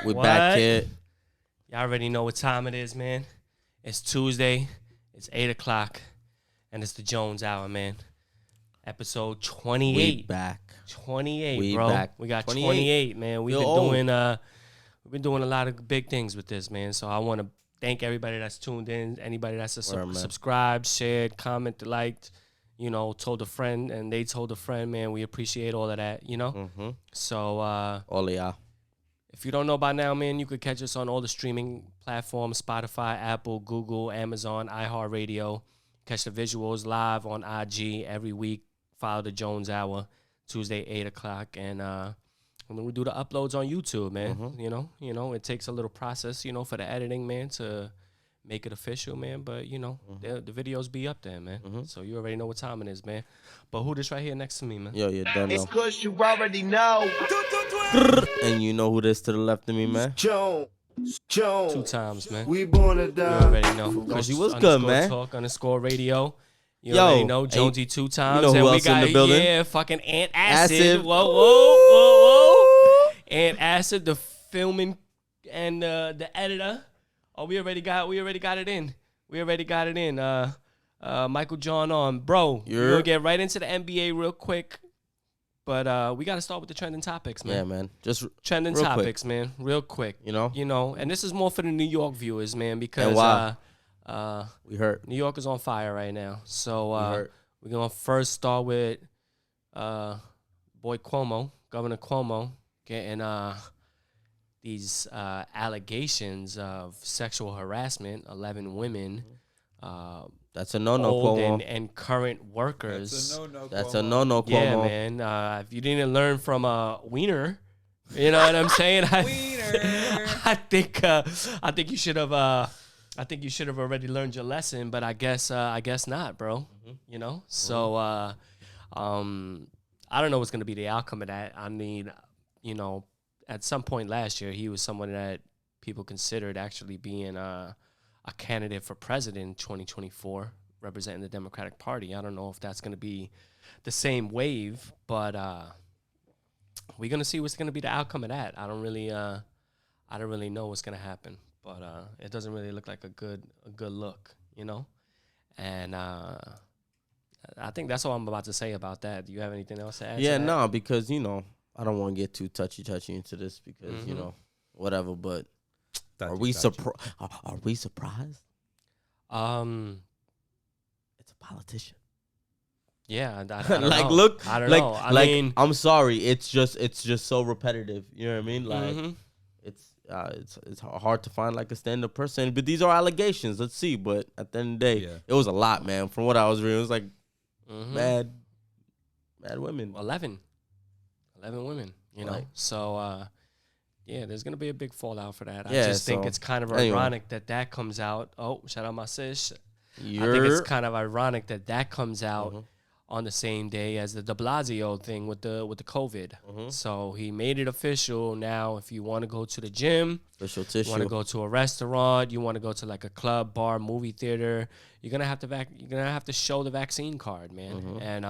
We're back, kid. Y'all already know what time it is, man. It's Tuesday. It's 8 o'clock. And it's the Jones Hour, man. Episode 28. We back. 28, we bro. Back. We got 28, man. We've been doing a lot of big things with this, man. So I want to thank everybody that's tuned in, anybody that's subscribed, shared, commented, liked, you know, told a friend, and they told a friend, man. We appreciate all of that, you know? Mm-hmm. So all of y'all. If you don't know by now, man, you could catch us on all the streaming platforms, Spotify, Apple, Google, Amazon, Iheartradio. Catch the visuals live on IG every week. Follow the Jones Hour, Tuesday, 8 o'clock. And then we do the uploads on YouTube, man. Mm-hmm. You know, it takes a little process, you know, for the editing, man, to make it official, man. But, you know, the videos be up there, man. Mm-hmm. So you already know what time it is, man. But who this right here next to me, man? Yo, you don't know. It's Kush, you already know. And you know who this to the left of me, man? Jones. 2 times, man. We born to You die. already know. Kush, you was good, man. Talk _ radio. You Yo, already know Jonesy 2 times. You know who and we else got, in the building? Yeah, fucking Aunt Acid. Acid. Whoa. Aunt Acid, the filming and the editor. Oh, we already got it in. Michael John on. Bro, we're going to get right into the NBA real quick. But we got to start with the trending topics, man. Yeah, man. Just trending real topics, quick. man. Real quick. You know? And this is more for the New York viewers, man, because And why? We hurt. New York is on fire right now. So we're going to first start with Governor Cuomo, getting these allegations of sexual harassment, 11 women, That's a no-no, old Cuomo. and current workers. That's a no-no, Cuomo. Yeah, man. If you didn't learn from Wiener, you know what I'm saying? I think you should have. I think you should have already learned your lesson, but I guess not, bro. Mm-hmm. You know. So I don't know what's gonna be the outcome of that. I mean, you know, at some point last year, he was someone that people considered actually being a candidate for president in 2024, representing the Democratic Party. I don't know if that's going to be the same wave, but we're going to see what's going to be the outcome of that. I don't really know what's going to happen, but it doesn't really look like a good look, you know? And I think that's all I'm about to say about that. Do you have anything else to add to that? No, because, you know, I don't want to get too touchy into this because, you know, whatever, but Are we surprised? It's a politician. Yeah, I don't like, know. look, I don't like, know. I mean, I'm sorry. It's just so repetitive. You know what I mean? Like, it's hard to find like a stand-up person. But these are allegations. Let's see. But at the end of the day, it was a lot, man. From what I was reading, it was like mad women. 11 women. You know, Right. So. Yeah, there's going to be a big fallout for that. I Yeah, just think it's kind of ironic that comes out. Oh, shout out my sis. I think it's kind of ironic that comes out on the same day as the de Blasio thing with the COVID. So he made it official now. If you want to go to the gym, official tissue. you want to go to a restaurant, you want to go to like a club, bar, movie theater, you're going to have to show the vaccine card, man. And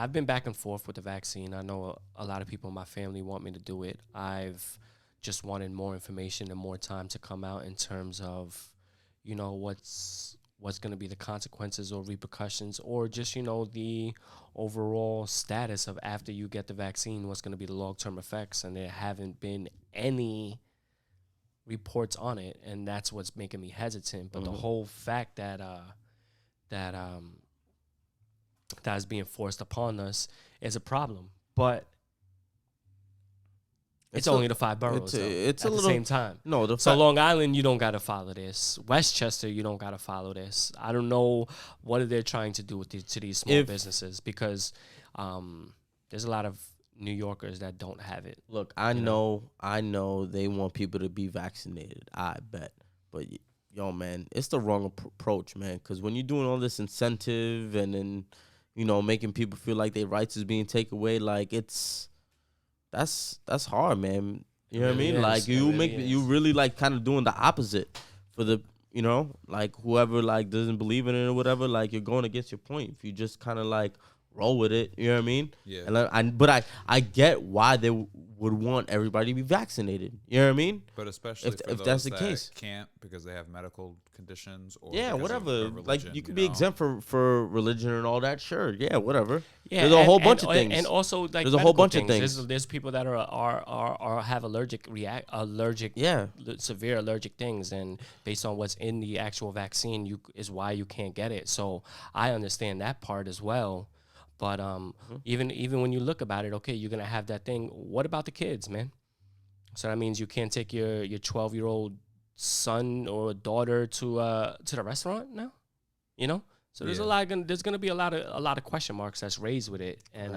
I've been back and forth with the vaccine. I know a lot of people in my family want me to do it. I've just wanted more information and more time to come out in terms of, you know, what's going to be the consequences or repercussions, or just, you know, the overall status of after you get the vaccine, what's going to be the long-term effects. And there haven't been any reports on it, and that's what's making me hesitant. But the whole fact that is being forced upon us is a problem, but it's only the 5 boroughs. It's at the same time. No, so Long Island, you don't got to follow this. Westchester, you don't got to follow this. I don't know what they're trying to do to these small businesses, because there's a lot of New Yorkers that don't have it. Look, I know they want people to be vaccinated. I bet, but yo, man, it's the wrong approach, man. Because when you're doing all this incentive and then, you know, making people feel like their rights is being taken away, like that's hard, man. You know what I mean? Like you really like kind of doing the opposite for the, you know, like whoever like doesn't believe in it or whatever, like you're going against your point. If you just kind of like roll with it. You know what I mean? Yeah. But I get why they would want everybody to be vaccinated. You know what I mean? But especially for if those that's the that case, can't because they have medical conditions or yeah, because whatever. of religion, Like you could be exempt for religion and all that. Sure, yeah, whatever. Yeah, there's a whole bunch of things, and also like there's a whole bunch of things. things. There's people that are have severe allergic things, and based on what's in the actual vaccine, is why you can't get it. So I understand that part as well. But even when you look about it, okay, you're gonna have that thing. What about the kids, man? So that means you can't take your 12-year-old son or daughter to the restaurant now, you know. So there's there's gonna be a lot of question marks that's raised with it, and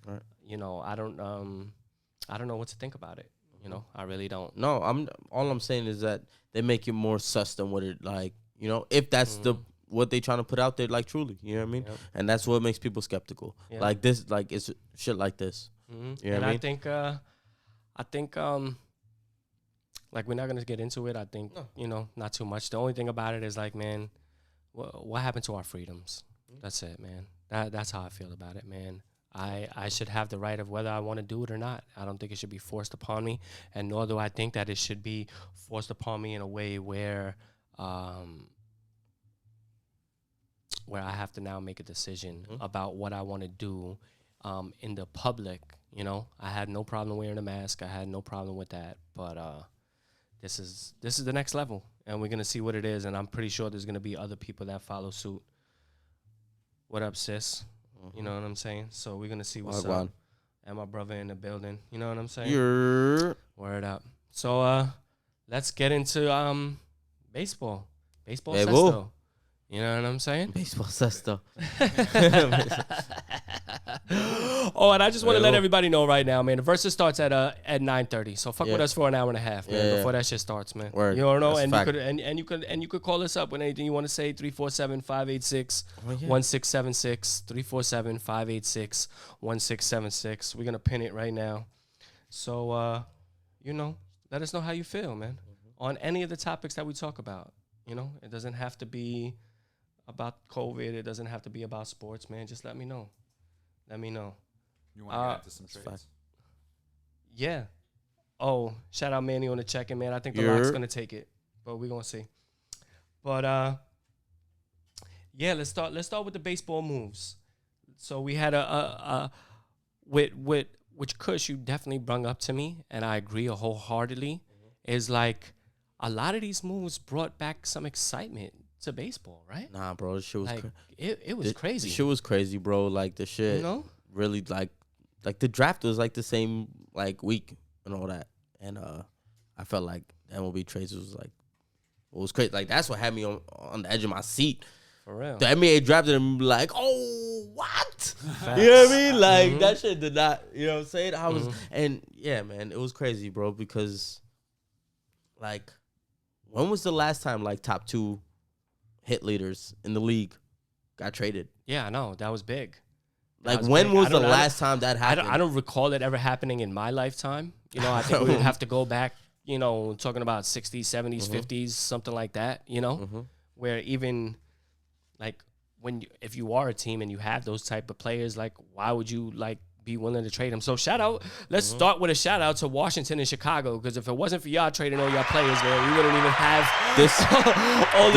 Right. you know, I don't know what to think about it. You know, I really don't. No, all I'm saying is that they make it more sus than what it like. You know, if that's what they trying to put out there, like truly, you know what I mean? Yep. And that's what makes people skeptical. Yeah. Like this, like it's shit like this. Mm-hmm. You know And what I mean? I think like we're not gonna get into it. I think you know, not too much. The only thing about it is like, man, what happened to our freedoms? That's it, man. That's how I feel about it, man. I should have the right of whether I want to do it or not. I don't think it should be forced upon me, and nor do I think that it should be forced upon me in a way where I have to now make a decision about what I want to do in the public. You know, I had no problem wearing a mask. I had no problem with that. But this is the next level, and we're gonna see what it is. And I'm pretty sure there's gonna be other people that follow suit. What up, sis? You know what I'm saying? So we're gonna see what's up. And my brother in the building. You know what I'm saying? Word up. So let's get into baseball. Baseball sesto. You know what I'm saying? Baseball sesto. Oh, and I just want to let everybody know right now, man. The Verzuz starts at 9:30. So fuck with us for an hour and a half, man. Before that shit starts, man. Word. You don't know, That's and you could call us up with anything you want to say. 347-586-1676. 347-586-1676. We're gonna pin it right now. So you know, let us know how you feel, man, on any of the topics that we talk about. You know, it doesn't have to be about COVID. It doesn't have to be about sports, man. Just let me know. Let me know. You want to get into some trades? Yeah. Oh, shout out Manny on the check-in, man. I think the Lock's going to take it, but we're going to see. But, yeah, let's start with the baseball moves. So we had which Kush you definitely brung up to me, and I agree wholeheartedly, is like a lot of these moves brought back some excitement to baseball, right? Nah, bro, this shit was like, it was crazy. The shit was crazy, bro. Like the shit, you know, really like the draft was like the same like week and all that, and I felt like MLB trades was like it was crazy. Like that's what had me on the edge of my seat. For real, the NBA drafted him like, oh, what? You know what I mean? Like that shit did not. You know what I'm saying? I was and yeah, man, it was crazy, bro. Because like, when was the last time like top 2 hit leaders in the league got traded? Yeah, I know. That was big. Like, when was the last time that happened? I don't recall it ever happening in my lifetime. You know, I think we would have to go back, you know, talking about 60s, 70s, 50s, something like that, you know, where even, like, if you are a team and you have those type of players, like, why would you, like, be willing to trade them? So shout out. Let's start with a shout out to Washington and Chicago, because if it wasn't for y'all trading all y'all players, man, we wouldn't even have this all of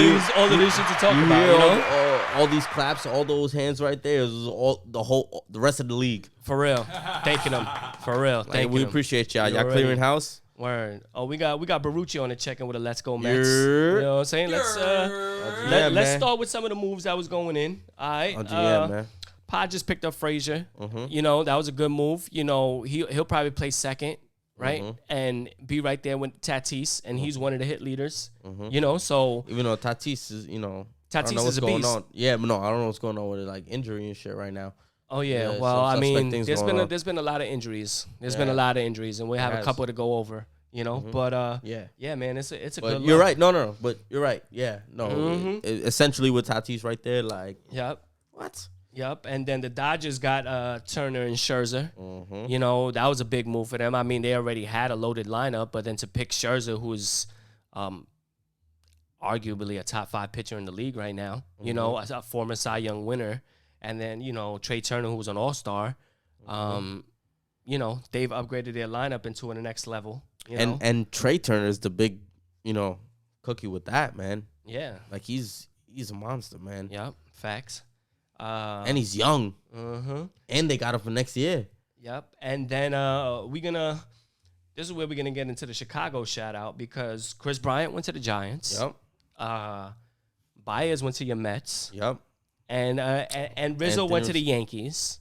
this shit to talk about. You know, all these claps, all those hands right there is all the rest of the league. For real, thanking them. For real, thank you. We appreciate y'all. Y'all clearing house. Word. Oh, we got Barucci on the check-in with a Let's Go Mets. You know what I'm saying? Let's start with some of the moves that was going in. All right. Man. Pod just picked up Frazier. You know, that was a good move. You know, he'll probably play second, right? And be right there with Tatis, and he's one of the hit leaders. You know, so even though Tatis is, you know, Tatis is a beast. On. Yeah, but no, I don't know what's going on with it, like injury and shit right now. Oh yeah, well, I mean, there's been a lot of injuries. There's been a lot of injuries, and we have a couple to go over. You know, but yeah, man, it's a good. You're right. No, but you're right. Yeah, no, essentially with Tatis right there, like, yep. What? Yep, and then the Dodgers got Turner and Scherzer. You know, that was a big move for them. I mean, they already had a loaded lineup, but then to pick Scherzer, who's arguably a top 5 pitcher in the league right now, you know, as a former Cy Young winner, And then, Trey Turner, who was an all-star, they've upgraded their lineup into the next level. And Trey Turner is the big, cookie with that, man. Yeah. Like, he's a monster, man. Yep, facts. And he's young. Mm-hmm. And they got him for next year. Yep. And then this is where we're going to get into the Chicago shout-out because Chris Bryant went to the Giants. Yep. Baez went to your Mets. Yep. And Rizzo went to the Yankees.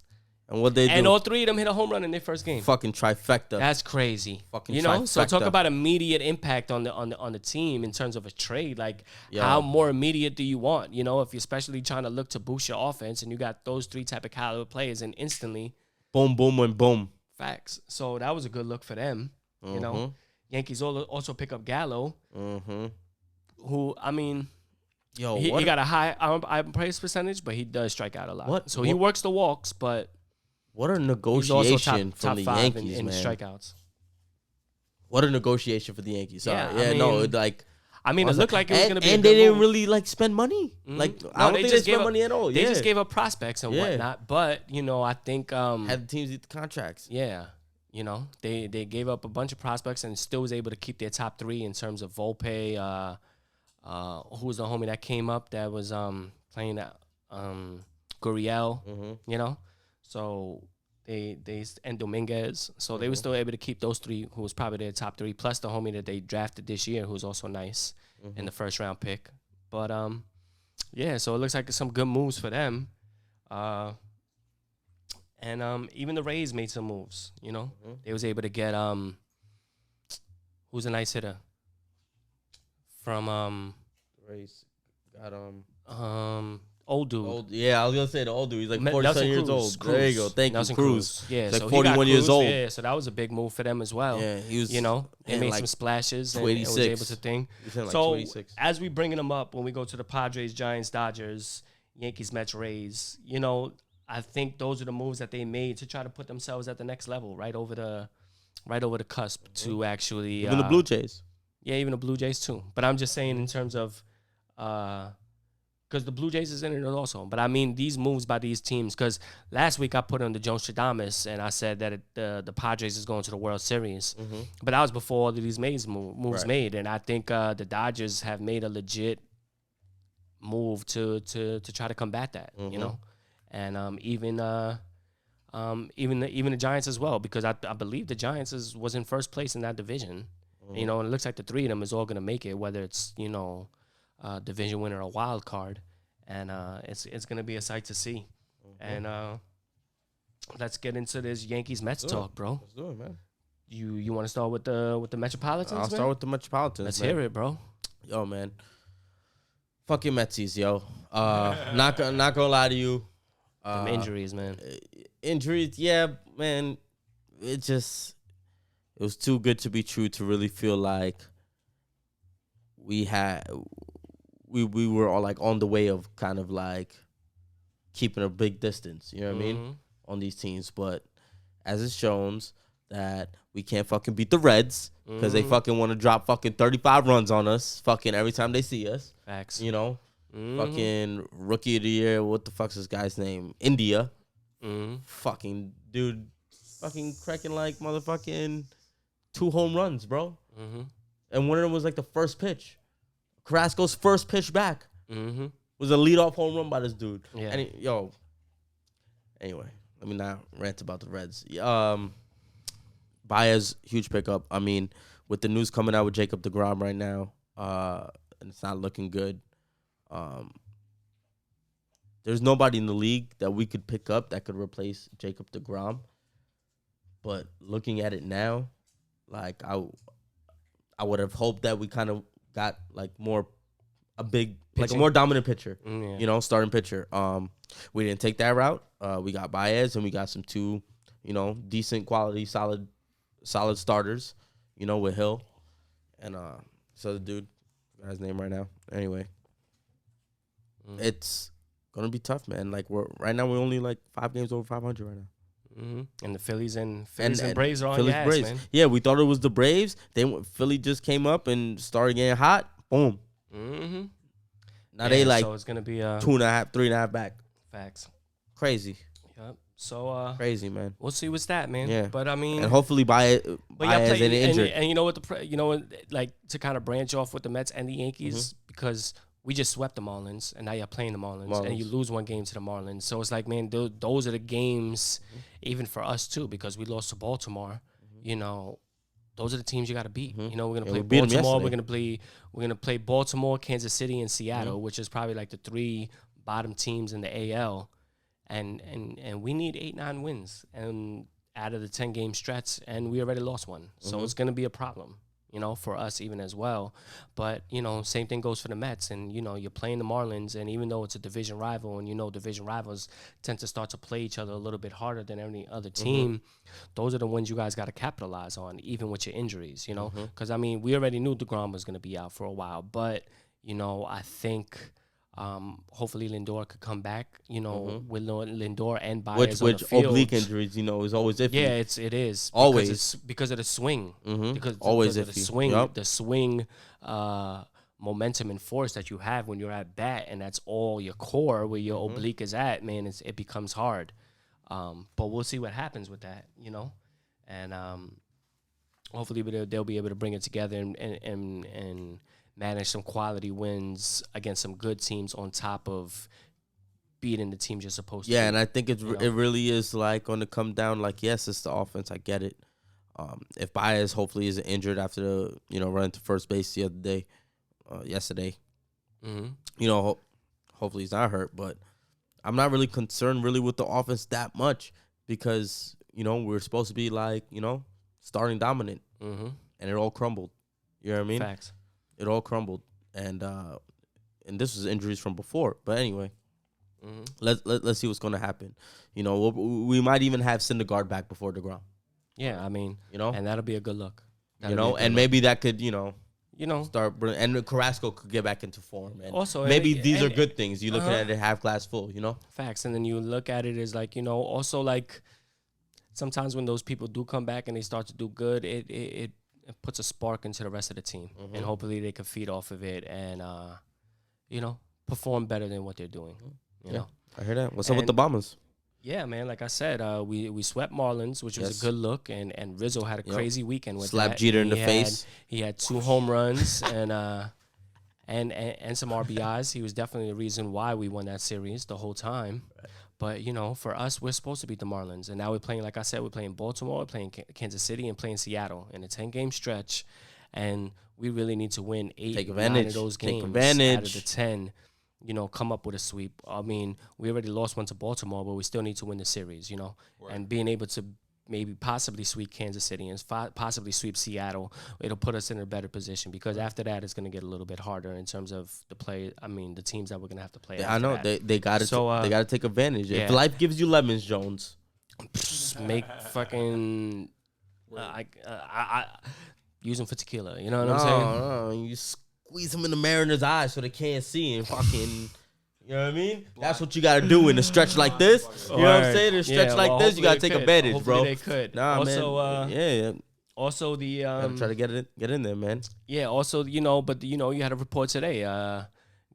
And what they do? And all three of them hit a home run in their first game. Fucking trifecta. That's crazy. Fucking trifecta. So talk about immediate impact on the team in terms of a trade. Like, how more immediate do you want? If you're especially trying to look to boost your offense and you got those three type of caliber players and instantly. Boom, boom, and boom. Facts. So that was a good look for them. Mm-hmm. Yankees also pick up Gallo. Mm-hmm. Who, I mean... He got a high praise percentage, but he does strike out a lot. He works the walks, but... What a negotiation from the Yankees, in man. Strikeouts. What a negotiation for the Yankees. Sorry. It looked like it was going to be and they didn't really, spend money. Mm-hmm. Like, I don't think they spent money at all. They just gave up prospects and whatnot. But, I think... had the teams eat the contracts. Yeah. They gave up a bunch of prospects and still was able to keep their top three in terms of Volpe, who was the homie that came up that was playing at Gurriel, Mm-hmm. So they and Dominguez. So they were still able to keep those three, who was probably their top three, plus the homie that they drafted this year, who's also nice in the first round pick. But so it looks like some good moves for them. And even the Rays made some moves, They was able to get who's a nice hitter from Rays got old dude. I was gonna say the old dude. He's like 47 years old. Cruz. There you go. Thank Nelson you, Cruz. Yeah, he's so like 41 years old. Yeah, so that was a big move for them as well. Yeah, he was. They made some splashes and was able to thing. Like so 26. as we bringing them up, when we go to the Padres, Giants, Dodgers, Yankees, Mets, Rays, I think those are the moves that they made to try to put themselves at the next level, right over the cusp to actually even the Blue Jays. Yeah, even the Blue Jays too. But I'm just saying in terms of because the Blue Jays is in it also. But I mean these moves by these teams, because last week I put on the Joe Stradamus and I said that the Padres is going to the World Series. Mm-hmm. But that was before all of these moves made. And I think the Dodgers have made a legit move to try to combat that, And even the Giants as well, because I believe the Giants was in first place in that division. And it looks like the three of them is all going to make it, whether it's, division winner or a wild card. And it's going to be a sight to see. And let's get into this Yankees-Mets talk, bro. Let's do it, man. You want to start with the Metropolitans, I'll start with the Metropolitans, Let's hear it, bro. Yo, man. Fuck your Metsies, yo. Not gonna lie to you. Some injuries, man. Injuries, yeah, man. It was too good to be true to really feel like we were all like on the way of kind of like keeping a big distance, you know what I mean, on these teams. But as it shows that we can't fucking beat the Reds because they fucking want to drop fucking 35 runs on us fucking every time they see us. Facts. Fucking rookie of the year, what the fuck's this guy's name? India. Fucking dude fucking cracking like motherfucking 2 home runs, bro. And one of them was like the first pitch. Carrasco's first pitch back was a leadoff home run by this dude. Yeah. And anyway, let me not rant about the Reds. Baez, huge pickup. I mean, with the news coming out with Jacob deGrom right now, and it's not looking good. There's nobody in the league that we could pick up that could replace Jacob deGrom. But looking at it now, like I would have hoped that we kind of got like a more dominant pitcher, starting pitcher. We didn't take that route. We got Baez and we got some 2, decent quality, solid starters, with Hill and so the dude, I got his name right now. Anyway, it's gonna be tough, man. Like we're only like 5 games over 500 right now. And the Phillies and Braves are on Phillies, gas, Braves. man. Yeah, we thought it was the Braves. Philly just came up and started getting hot. Boom. Now they like so it's gonna be 2.5, 3.5 back. Facts. Crazy. Yep. So Crazy, man. we'll see what's that, man. Yeah. But I mean, and hopefully Baez isn't injured. And you know what you know, like to kind of branch off with the Mets and the Yankees because we just swept the Marlins and now you're playing the Marlins and you lose one game to the Marlins. So it's like, man, those are the games, even for us too, because we lost to Baltimore. You know, those are the teams you got to beat. You know, we're gonna play Baltimore. We're gonna play Baltimore, Kansas City, and Seattle, which is probably like the 3 bottom teams in the AL. And we need 8-9 wins and out of the 10-game stretch, and we already lost one. So it's going to be a problem, you know, for us even as well. But, you know, same thing goes for the Mets. And, you know, you're playing the Marlins, and even though it's a division rival, and, you know, division rivals tend to start to play each other a little bit harder than any other team, those are the ones you guys got to capitalize on, even with your injuries, you know. Because, I mean, we already knew DeGrom was going to be out for a while. But, you know, I think... hopefully Lindor could come back, you know, with Lindor and Baez on the field. Oblique injuries, you know, is always iffy. Yeah, it is. Always. Because of the swing. Because always of iffy. the swing. The swing momentum and force that you have when you're at bat, and that's all your core, where your oblique is at, man, it becomes hard. But we'll see what happens with that, you know. And hopefully they'll be able to bring it together and manage some quality wins against some good teams on top of beating the teams you're supposed to. Yeah, and I think it really is like going to come down. Like, yes, it's the offense. I get it. If Baez hopefully isn't injured after the running to first base the other day, yesterday, you know, hopefully he's not hurt. But I'm not really concerned really with the offense that much because we're supposed to be like starting dominant, and it all crumbled. You know what I mean? Facts. It all crumbled, and this was injuries from before. But anyway, let's see what's going to happen. We might even have Syndergaard back before DeGrom. Yeah, I mean, and that'll be a good look. Maybe that could start, and Carrasco could get back into form. And also, maybe these are good things. You're looking at it half glass full. Facts, and then you look at it as like also like sometimes when those people do come back and they start to do good, it puts a spark into the rest of the team, and hopefully they can feed off of it and, perform better than what they're doing. You know, I hear that. What's up with the Bombers? Yeah, man. Like I said, we swept Marlins, which was a good look, and Rizzo had a crazy weekend with Slap Jeter in the face. He had 2 home runs and some RBIs. He was definitely the reason why we won that series the whole time. But, for us, we're supposed to beat the Marlins. And now we're playing, like I said, we're playing Baltimore, we're playing Kansas City, and playing Seattle in a 10-game stretch. And we really need to win 8, 9 of those games out of the 10, come up with a sweep. I mean, we already lost one to Baltimore, but we still need to win the series, Right. And being able to maybe possibly sweep Kansas City and possibly sweep Seattle, it'll put us in a better position because after that it's going to get a little bit harder in terms of the teams that we're going to have to play. Yeah, I know they got to they got to take advantage. Yeah. If life gives you lemons, Jones, make fucking I use them for tequila. You know what I'm saying? No, you squeeze them in the Mariners' eyes so they can't see and fucking. You know what I mean? That's what you got to do in a stretch like this. You know what I'm saying? In a stretch like this, you got to take advantage, bro. Hopefully they could. Nah, man. Yeah. Also, the try to get in there, man. Yeah. Also, you had a report today.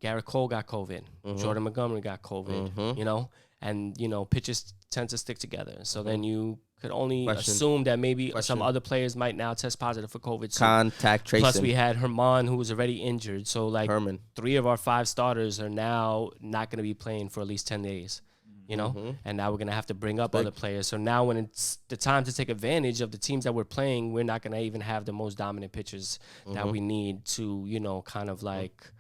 Garrett Cole got COVID. Jordan Montgomery got COVID. And pitchers tend to stick together. So then you could only assume that maybe some other players might now test positive for COVID too. Contact tracing. Plus, we had Herman, who was already injured. So, like, Herman. 3 of our 5 starters are now not going to be playing for at least 10 days, And now we're going to have to bring up other players. So now when it's the time to take advantage of the teams that we're playing, we're not going to even have the most dominant pitchers that we need to, kind of like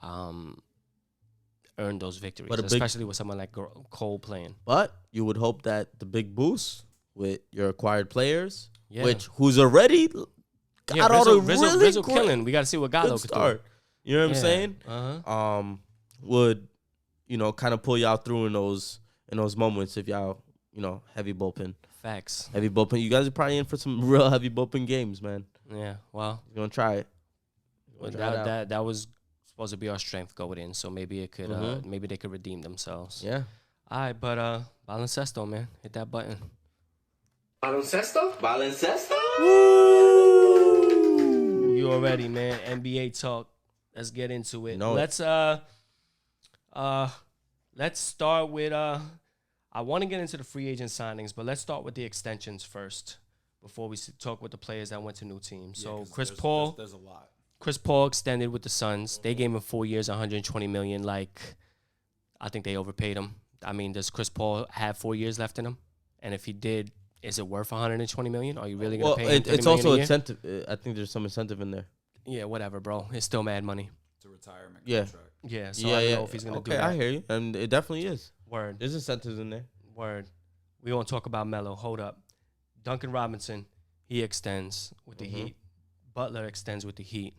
earn those victories, especially with someone like Cole playing. But you would hope that the big boost with your acquired players, who's already got all the Rizzo killing. We got to see what Gallo could do. You know what I'm saying? Would kind of pull y'all through in those moments if y'all heavy bullpen. Facts. Heavy bullpen. You guys are probably in for some real heavy bullpen games, man. Yeah. Well, you're gonna try it. That was supposed to be our strength going in, so maybe it could maybe they could redeem themselves. Yeah. All right, but baloncesto, man, hit that button. Baloncesto? Woo! You already, man. NBA talk. Let's get into it. Let's start with I want to get into the free agent signings, but let's start with the extensions first before we talk with the players that went to new teams. So Chris Paul, there's a lot. Chris Paul extended with the Suns. They gave him 4 years, $120 million. Like, I think they overpaid him. I mean, does Chris Paul have 4 years left in him? And if he did, is it worth $120 million? Are you really going to pay him $30 million it's also incentive. I think there's some incentive in there. Yeah, whatever, bro. It's still mad money. It's a retirement contract. Yeah, so I don't know if he's going to do that. I hear you. And it definitely is. Word. There's incentives in there. Word. We won't talk about Melo. Hold up. Duncan Robinson, he extends with the Heat. Butler extends with the Heat.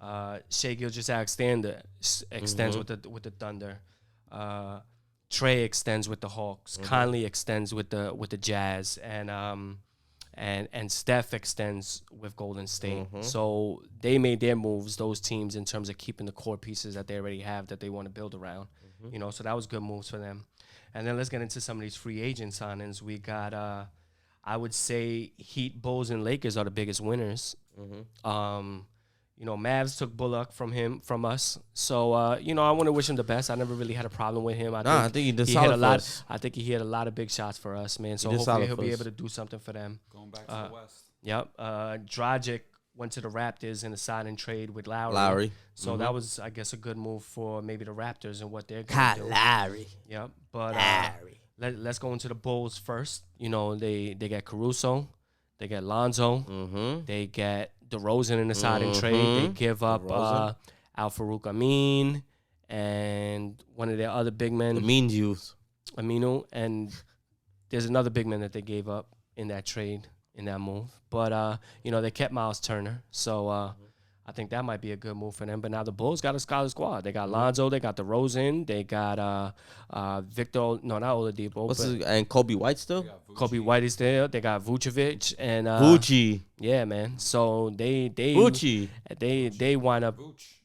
Shai Gilgeous-Alexander extends with the Thunder. Trey extends with the Hawks. Conley extends with the Jazz. And Steph extends with Golden State. So they made their moves, those teams, in terms of keeping the core pieces that they already have that they want to build around. You know, so that was good moves for them. And then let's get into some of these free agent signings. We got, I would say, Heat, Bulls, and Lakers are the biggest winners. You know, Mavs took Bullock from us. So, you know, I want to wish him the best. I never really had a problem with him. I think he did solid hit a lot. for us. I think he hit a lot of big shots for us, man. So He did hopefully solid he'll for be us. able to do something for them. Going back to the West. Yep. Dragic went to the Raptors in a sign-and trade with Lowry. So that was, I guess, a good move for maybe the Raptors and what they're going to do. Lowry. Yep. But let's go into the Bulls first. You know, they get Caruso. They get Lonzo. They get DeRozan in the sign-and trade. They give up Al-Farouq Amin and one of their other big men. Aminu. And there's another big man that they gave up in that trade, in that move. But, you know, they kept Miles Turner. So I think that might be a good move for them. But now the Bulls got a scholar squad. They got Lonzo. They got DeRozan. They got Victor. No, not Oladipo. And Kobe White still? Kobe White is there. They got Vucevic. And Vucci. Yeah, man. So they wind up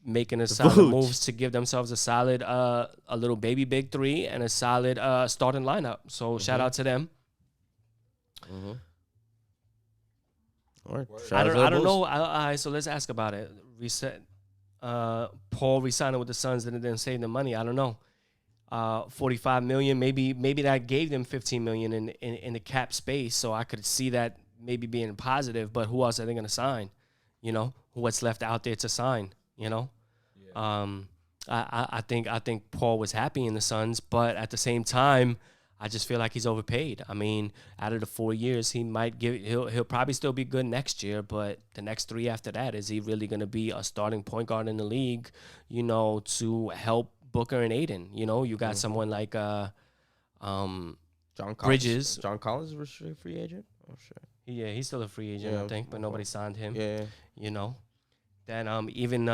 making a solid moves to give themselves a solid, a little baby big three and a solid starting lineup. So shout out to them. All right. I don't know. All right, so let's ask about it. Reset. Paul re-signing with the Suns and then save them money. I don't know. $45 million. Maybe that gave them $15 million in the cap space. So I could see that maybe being positive. But who else are they going to sign? You know, what's left out there to sign? You know. Yeah. I think Paul was happy in the Suns, but at the same time, I just feel like he's overpaid. I mean, out of the 4 years, he'll probably still be good next year, but the next 3 after that, is he really going to be a starting point guard in the league, you know, to help Booker and Aiden? You know, you got someone like John Collins. Bridges. John Collins is a free agent? Oh, shit. Yeah, he's still a free agent, I think, but nobody signed him. Yeah. You know. Then even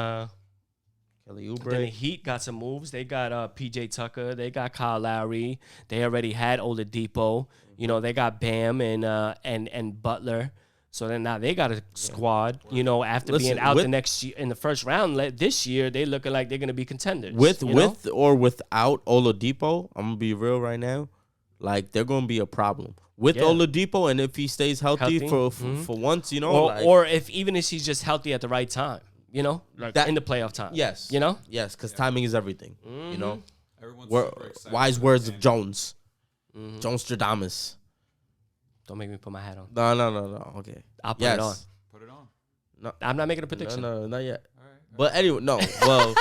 Kelly Oubre. Then the Heat got some moves. They got P.J. Tucker. They got Kyle Lowry. They already had Oladipo. You know, they got Bam and Butler. So then now they got a squad. You know, after being out the next year in the first round, this year they looking like they're gonna be contenders. With or without Oladipo, I'm gonna be real right now. Like, they're gonna be a problem with Oladipo, and if he stays healthy. For once, you know, or if he's just healthy at the right time. You know, like in the playoff time. Yes. You know? Yes, because timing is everything. You know? Everyone's wise words of Jones. Jones Stradamus. Don't make me put my hat on. No. Okay. I'll put it on. Put it on. No, I'm not making a prediction. No, not yet. All right. But anyway, no. Well,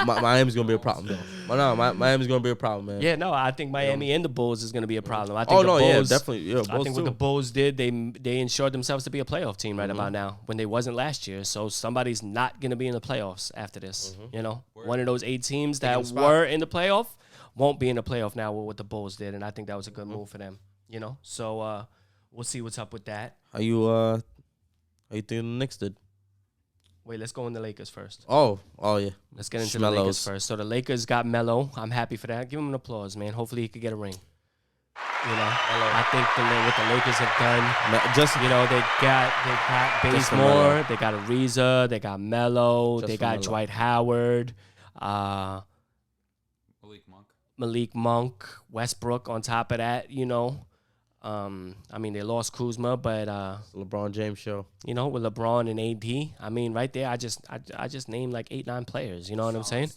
Miami's going to be a problem, though. Miami's going to be a problem, man. Yeah, no, I think Miami and the Bulls is going to be a problem. I think the Bulls, definitely. Yeah, I think what the Bulls did, they ensured themselves to be a playoff team right about now when they wasn't last year. So somebody's not going to be in the playoffs after this. You know, one of those 8 teams that were in the playoff won't be in the playoff now with what the Bulls did, and I think that was a good move for them. You know, so we'll see what's up with that. How you think the Knicks did? Wait, let's go in the Lakers first. Oh yeah. Let's get into the Lakers first. So the Lakers got Melo. I'm happy for that. Give him an applause, man. Hopefully he could get a ring. You know, I think what the Lakers have done. You know, they got Bazemore, they got Ariza, they got Melo, they got Dwight Howard, Malik Monk, Westbrook on top of that. You know. I mean, they lost Kuzma, but LeBron James show. You know, with LeBron and AD. I mean, right there, I just named like 8-9 players. You know what I'm saying?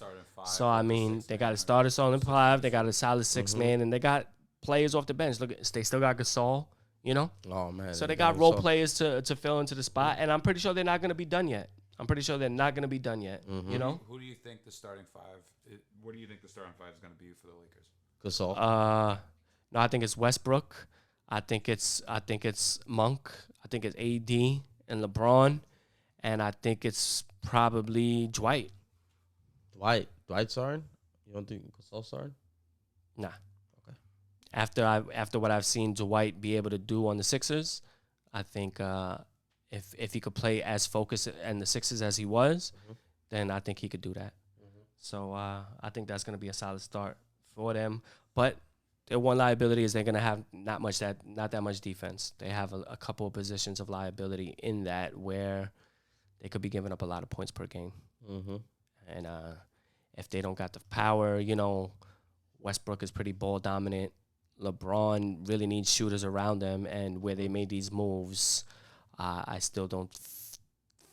So I mean, they got a starter starting 5, they got a solid 6 man, and they got players off the bench. Look, they still got Gasol, you know. Oh man. So they got role players to fill into the spot, and I'm pretty sure they're not going to be done yet. Mm-hmm. You know. Who do you think the starting five? What do you think the starting five is going to be for the Lakers? Gasol. No, I think it's Westbrook. I think it's Monk. I think it's AD and LeBron, and I think it's probably Dwight. Dwight starting? You don't think Gasol starting? Nah. Okay. After what I've seen Dwight be able to do on the Sixers, I think if he could play as focused in the Sixers as he was, then I think he could do that. So I think that's going to be a solid start for them. But their one liability is they're going to have not that much defense. They have a couple of positions of liability in that where they could be giving up a lot of points per game. And if they don't got the power, you know, Westbrook is pretty ball dominant. LeBron really needs shooters around them, and where they made these moves, I still don't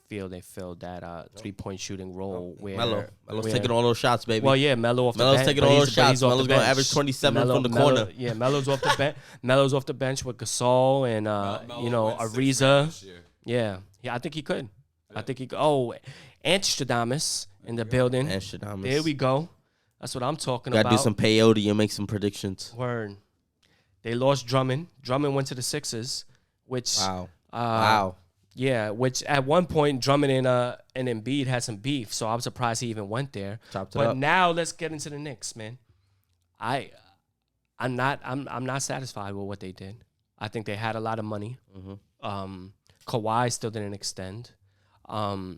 feel they filled that 3-point shooting role. Where Melo's taking all those shots, baby. Well, yeah, Melo off the Melo's bench. taking all those shots. Melo's going to average 27 from the corner. Yeah, Melo's off the bench. Melo's off the bench with Gasol and you know, Ariza. Yeah, I think he could. I think he could. Oh, Amsterdam's in the building. Amsterdam. There we go. That's what I'm talking about. Got to do some peyote and make some predictions. Word. They lost Drummond. Drummond went to the Sixers, which Wow. Yeah, which at one point Drummond and Embiid had some beef, so I'm surprised he even went there. But now let's get into the Knicks, man. I'm not satisfied with what they did. I think they had a lot of money. Kawhi still didn't extend. My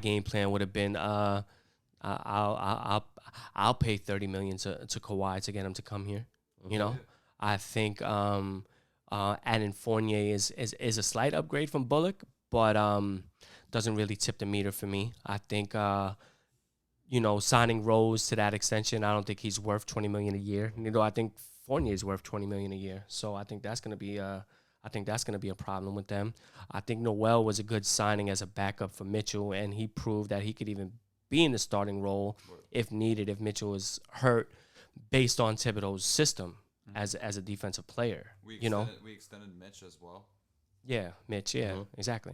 game plan would have been I'll pay $30 million to Kawhi to get him to come here. You know, I think adding Fournier is a slight upgrade from Bullock, but doesn't really tip the meter for me. I think you know, signing Rose to that extension, I don't think he's worth $20 million a year. You know, I think Fournier is worth $20 million a year. So I think that's gonna be a problem with them. I think Noel was a good signing as a backup for Mitchell, and he proved that he could even be in the starting role if needed, if Mitchell is hurt, based on Thibodeau's system as a defensive player. We extended Mitch as well. Yeah, Mitch. Yeah, exactly.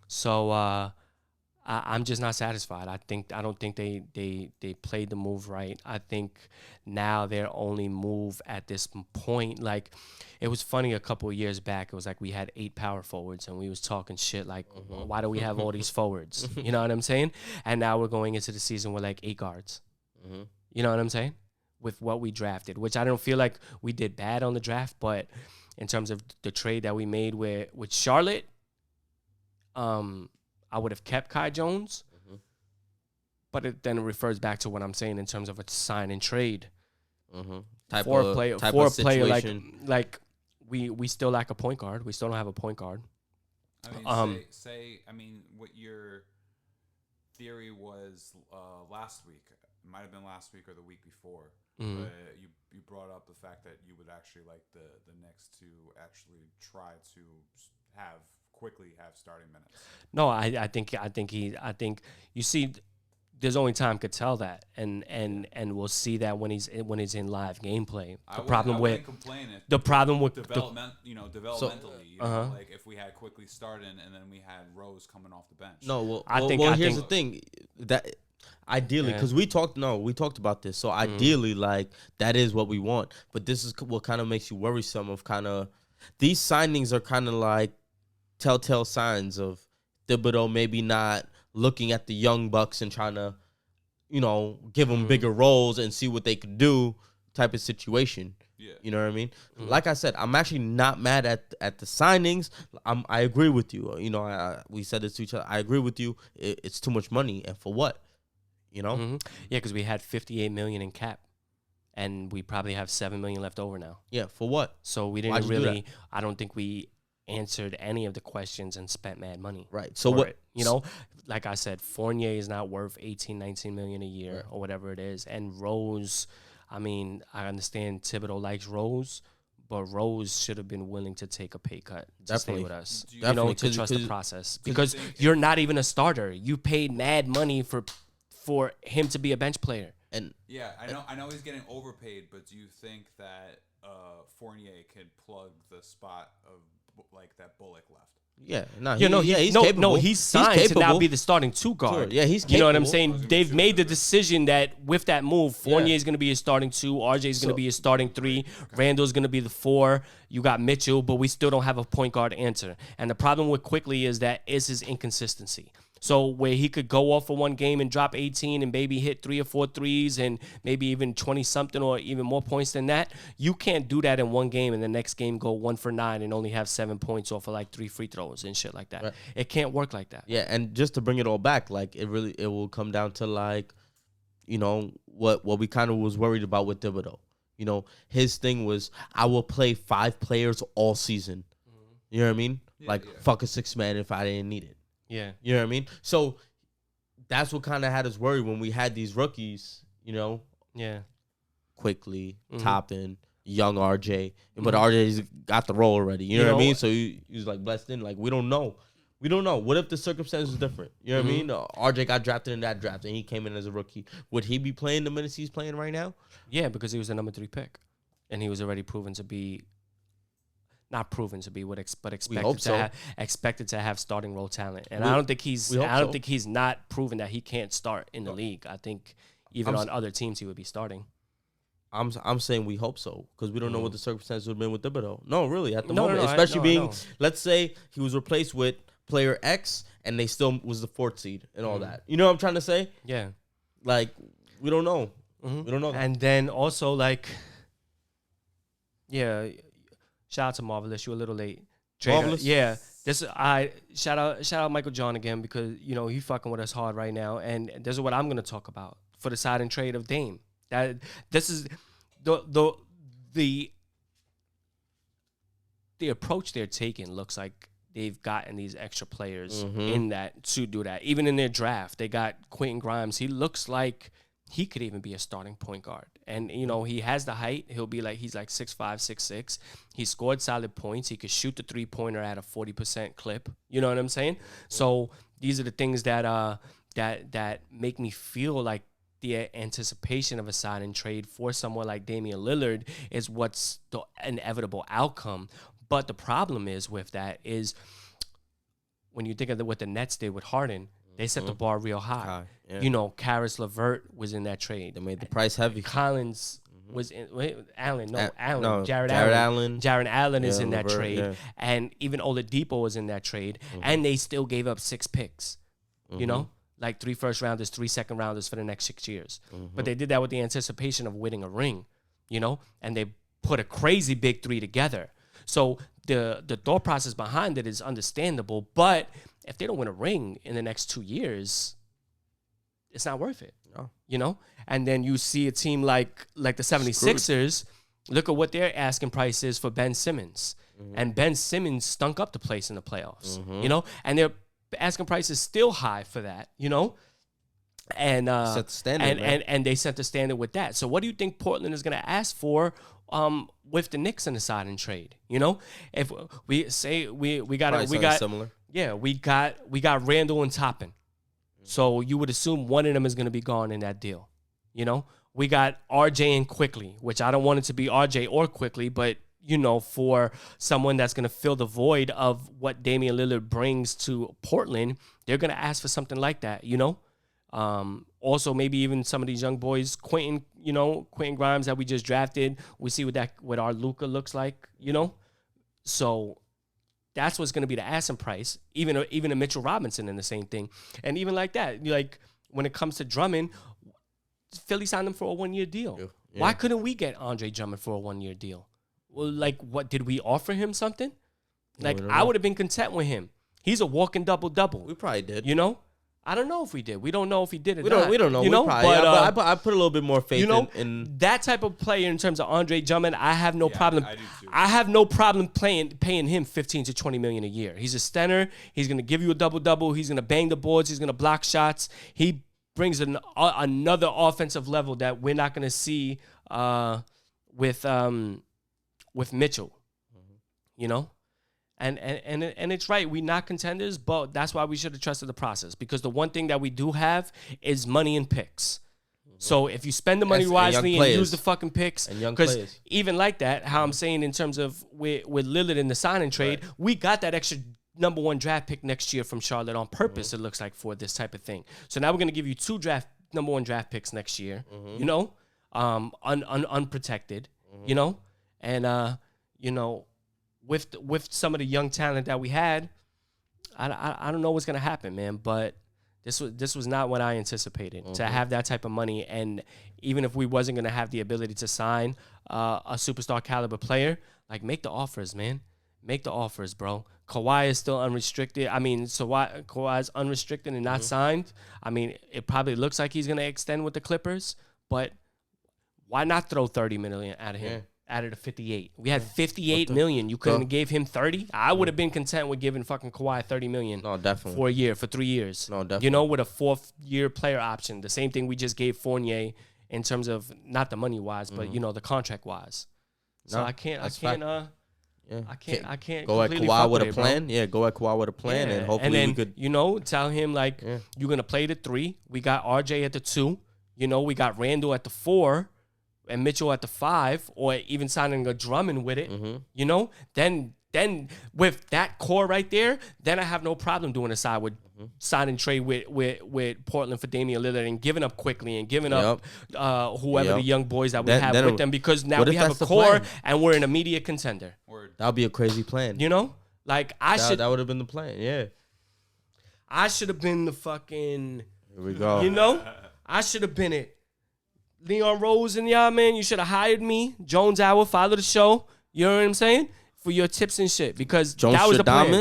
So I'm just not satisfied. I don't think they played the move right. I think now their only move at this point, like, it was funny a couple of years back. It was like we had 8 power forwards and we was talking shit like, why do we have all these forwards? You know what I'm saying? And now we're going into the season with like 8 guards. You know what I'm saying? With what we drafted, which I don't feel like we did bad on the draft, but in terms of the trade that we made with Charlotte, I would have kept Kai Jones, but then it refers back to what I'm saying in terms of a sign and trade. Type for of a player like we still lack a point guard. We still don't have a point guard. I mean, what your theory was last week. It might have been last week or the week before. But you brought up the fact that you would actually like the Knicks to actually try to quickly have starting minutes. No, I think you see, there's only time could tell that, and we'll see that when he's in live gameplay. The problem with developmentally, like if we had quickly started and then we had Rose coming off the bench. No, here's the thing that. Ideally, because we talked about this. So ideally, like, that is what we want. But this is what kind of makes you worrisome of kind of these signings are kind of like telltale signs of Thibodeau maybe not looking at the young bucks and trying to, you know, give them bigger roles and see what they could do type of situation. Yeah. You know what I mean? Like I said, I'm actually not mad at the signings. I agree with you. You know, we said this to each other. I agree with you. It's too much money. And for what? You know? Yeah, because we had $58 million in cap, and we probably have $7 million left over now. Yeah, for what? So we didn't really. I don't think we answered any of the questions and spent mad money. Right. So what? You know, like I said, Fournier is not worth 18, 19 million a year or whatever it is, and Rose. I mean, I understand Thibodeau likes Rose, but Rose should have been willing to take a pay cut to stay with us. You know, to trust the process, because you're not even a starter. You paid mad money for him to be a bench player. And yeah, I know he's getting overpaid, but do you think that Fournier could plug the spot of like that Bullock left? yeah, no, he's capable. No, he's signed to now be the starting two guard. Sure. Yeah, he's capable. You know what I'm saying? They've made the decision that with that move, Fournier is going to be his starting 2, RJ is going to be his starting 3, Randall's going to be the 4. You got Mitchell, but we still don't have a point guard answer. And the problem with Quickly is his inconsistency. So where he could go off for one game and drop 18 and maybe hit 3 or 4 threes and maybe even 20-something or even more points than that, you can't do that in one game and the next game go 1 for 9 and only have 7 points off of like 3 free throws and shit like that. Right. It can't work like that. Yeah, and just to bring it all back, like it will come down to like, you know, what we kind of was worried about with Thibodeau. You know, his thing was, I will play 5 players all season. Mm-hmm. You know what I mean? Yeah, fuck a 6-man if I didn't need it. Yeah. You know what I mean? So that's what kind of had us worried when we had these rookies, you know? Yeah. Quickly, Toppin, young RJ. But RJ's got the role already. You know what I mean? So he was like blessed in. Like, we don't know. We don't know. What if the circumstances are different? You know what I mean? RJ got drafted in that draft and he came in as a rookie. Would he be playing the minutes he's playing right now? Yeah, because he was the number 3 pick. And he was already proven to be... Not proven to be but expected to have starting role talent, and I don't think he's not proven that he can't start in the league. I think even on other teams he would be starting. I'm saying we hope so because we don't know what the circumstances would have been with Thibodeau. No, really, at the moment, especially let's say he was replaced with player X and they still was the 4th seed and all that. You know what I'm trying to say? Yeah, like we don't know. We don't know. And then also like, yeah. Shout out to Marvelous. You were a little late. Marvelous? Yeah. Shout out Michael John again because, you know, he fucking with us hard right now. And this is what I'm going to talk about for the sign and trade of Dame. This is the approach they're taking looks like they've gotten these extra players in that to do that. Even in their draft, they got Quentin Grimes. He looks like he could even be a starting point guard. And, you know, he has the height. He's like 6'5", 6'6". He scored solid points. He could shoot the 3-pointer at a 40% clip. You know what I'm saying? So these are the things that that make me feel like the anticipation of a sign and trade for someone like Damian Lillard is what's the inevitable outcome. But the problem is with that is when you think of what the Nets did with Harden, they set the bar real high. Yeah. You know, Karis LeVert was in that trade. They made the price heavy. Collins was in. Allen. Jared Allen. Jared Allen is in that trade. Yeah. And even Oladipo was in that trade. And they still gave up 6 picks. You know? Like 3 first-rounders, 3 second-rounders for the next 6 years. But they did that with the anticipation of winning a ring. You know? And they put a crazy big 3 together. So the thought process behind it is understandable, but if they don't win a ring in the next 2 years, it's not worth it. No. You know? And then you see a team like the 76ers, look at what their asking price is for Ben Simmons. And Ben Simmons stunk up the place in the playoffs. You know? And their asking price is still high for that, you know? And set the standard, and they set the standard with that. So what do you think Portland is going to ask for with the Knicks in the sign and trade? You know, if we say we got similar. Yeah, we got Randall and Toppin. So you would assume one of them is going to be gone in that deal. You know, we got RJ and Quickly, which I don't want it to be RJ or Quickly, but you know, for someone that's going to fill the void of what Damian Lillard brings to Portland, they're going to ask for something like that. You know. Also, maybe even some of these young boys, Quentin Grimes that we just drafted. We see what our Luka looks like, you know. So that's what's going to be the asking price. Even a Mitchell Robinson in the same thing, and even like that, like when it comes to Drummond, Philly signed him for a 1-year deal. Yeah. Why couldn't we get Andre Drummond for a 1-year deal? Well, like what did we offer him something? Like I would have been content with him. He's a walking double-double. We probably did. You know. I don't know if we did. We don't know if he did it. We don't know. You know, but I put a little bit more faith in that type of player in terms of Andre Drummond. I have no problem. I do too. I have no problem paying him $15 to $20 million a year. He's a stunner. He's going to give you a double-double. He's going to bang the boards. He's going to block shots. He brings another offensive level that we're not going to see with Mitchell. You know. And it's right. We're not contenders, but that's why we should have trusted the process. Because the one thing that we do have is money and picks. So if you spend the money And wisely young and use players. the fucking picks, And young because players. even like that, how I'm saying in terms of with Lillard in the signing trade, we got that extra number 1 draft pick next year from Charlotte on purpose. It looks like for this type of thing. So now we're gonna give you 2 number 1 draft picks next year. You know, unprotected. You know, and you know, with some of the young talent that we had, I don't know what's gonna happen, man, but. This was not what I anticipated, to have that type of money. And even if we wasn't going to have the ability to sign a superstar caliber player, like, make the offers, man. Make the offers, bro. Kawhi is still unrestricted. I mean, so Kawhi's unrestricted and not signed. I mean, it probably looks like he's going to extend with the Clippers, but why not throw $30 million at him? Out of the 58. We had 58 million. You couldn't have gave him 30? I would have been content with giving fucking Kawhi 30 million. No, definitely. For a year, for 3 years. No, definitely. You know, with a 4th-year player option. The same thing we just gave Fournier in terms of not the money wise, but you know, the contract wise. So I can't go at completely Kawhi fuck with a it, bro. plan. Yeah, go at Kawhi with a plan, and hopefully then, we could. you know, tell him like you're gonna play the 3. We got RJ at the 2. You know, we got Randall at the 4. And Mitchell at the 5, or even signing a Drummond with it, you know, then with that core right there, then I have no problem doing a side with signing trade with Portland for Damian Lillard and giving up quickly and giving up whoever the young boys that we have with them, because now we have a core and we're an immediate contender. That would be a crazy plan. You know, like that would have been the plan. Yeah, I should have been the fucking. Here we go. You know, I should have been it. Leon Rose and y'all, man, you should have hired me. Jones Hour, follow the show. You know what I'm saying? For your tips and shit. Because that was the plan.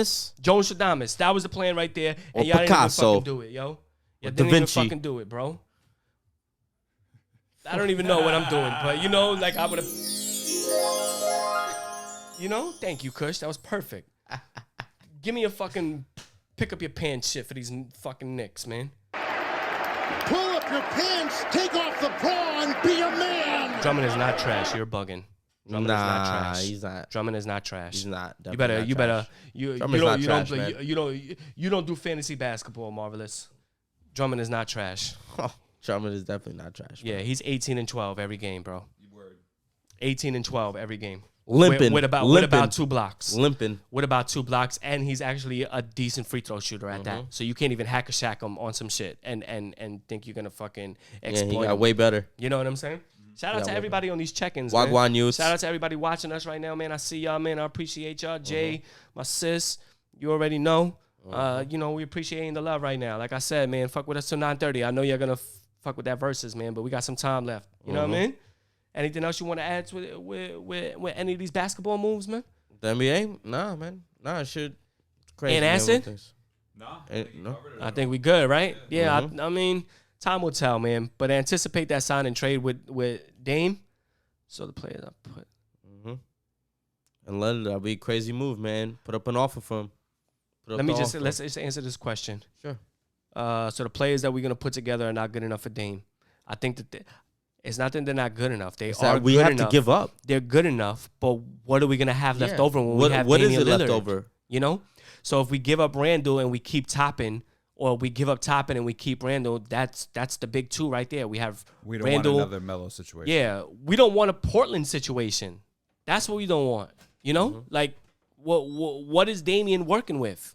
Jones Shadamas. That was the plan right there. And y'all didn't even fucking do it, yo. Y'all didn't even fucking do it, bro. I don't even know what I'm doing. But, you know, like I would have... You know? Thank you, Kush. That was perfect. Give me a fucking... Pick up your pants shit for these fucking Knicks, man. Pull up your pants, take off the bra, and be a man. Drummond is not trash. You're bugging. Drummond is not trash. He's not. Drummond is not trash. He's not. You better. You don't do fantasy basketball, Marvelous. Drummond is not trash. Drummond is definitely not trash. Bro. Yeah, he's 18-12 every game, bro. 18-12 every game. Limping. With about 2 blocks. Limping. With about 2 blocks, and he's actually a decent free throw shooter at that. So you can't even hack a shack him on some shit and think you're gonna fucking exploit he got him. way better. You know what I'm saying? Shout out to everybody on these check-ins, Wagwan man. News. Shout out to everybody watching us right now, man. I see y'all, man. I appreciate y'all. Jay, my sis, you already know. You know, we appreciating the love right now. Like I said, man, fuck with us till 9:30. I know you're gonna fuck with that Verzuz, man, but we got some time left. You know what I mean? Anything else you want to add with any of these basketball moves, man? The NBA? Nah, man. Nah, it should. Crazy. And acid? No. I think we good, right? Yeah, I mean, time will tell, man. But anticipate that sign and trade with Dame. So the players I put. And that'll be a crazy move, man. Put up an offer for him. Let's just answer this question. Sure. So the players that we're gonna put together are not good enough for Dame. I think that it's not that they're not good enough. They are. We good have enough. to give up. They're good enough, but what are we gonna have left over when we have what Damian is it Lillard? left over? You know. So if we give up Randall and we keep Toppin, or we give up Toppin and we keep Randall, that's the big 2 right there. We have We don't Randall, want another Melo situation. Yeah, we don't want a Portland situation. That's what we don't want. You know, like what is Damian working with?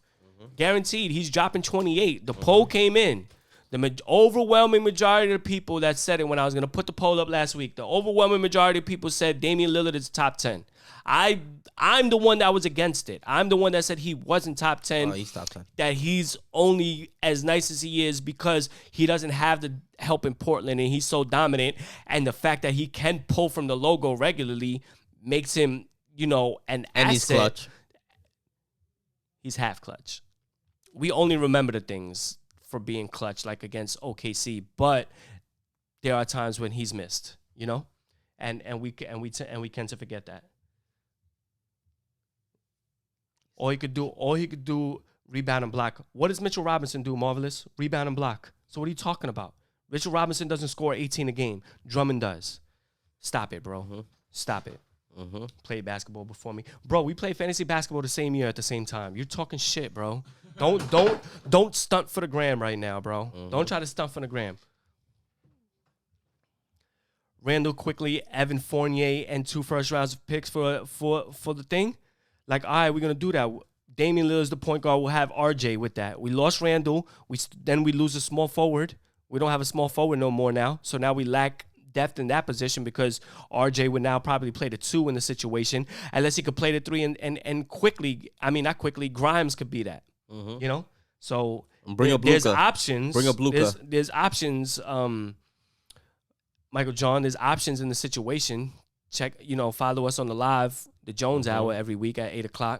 Guaranteed, he's dropping 28. The poll came in. The overwhelming majority of the people that said it when I was going to put the poll up last week, the overwhelming majority of people said Damian Lillard is top 10. I'm the one that was against it. I'm the one that said he wasn't top 10. Oh, he's top 10. That he's only as nice as he is because he doesn't have the help in Portland and he's so dominant. And the fact that he can pull from the logo regularly makes him, you know, an asset. And he's clutch. He's half clutch. We only remember the things for being clutch, like against OKC, but there are times when he's missed, you know, and we tend to forget that. All he could do, rebound and block. What does Mitchell Robinson do, Marvelous? Rebound and block. So what are you talking about? Mitchell Robinson doesn't score 18 a game. Drummond does. Stop it, bro. Stop it. Play basketball before me, bro. We played fantasy basketball the same year at the same time. You're talking shit, bro. Don't stunt for the gram right now, bro. Don't try to stunt for the gram. Randall quickly, Evan Fournier, and 2 first-round picks for the thing. Like, all right, we're going to do that. Damian Lillard's the point guard. We'll have RJ with that. We lost Randall. Then we lose a small forward. We don't have a small forward no more now. So now we lack depth in that position because RJ would now probably play the 2 in the situation, unless he could play the 3 and quickly. I mean, not quickly. Grimes could be that. You know? So there's options. Bring up Luka. There's options. Michael John, there's options in the situation. Check, follow us on the live, the Jones Hour every week at 8:00.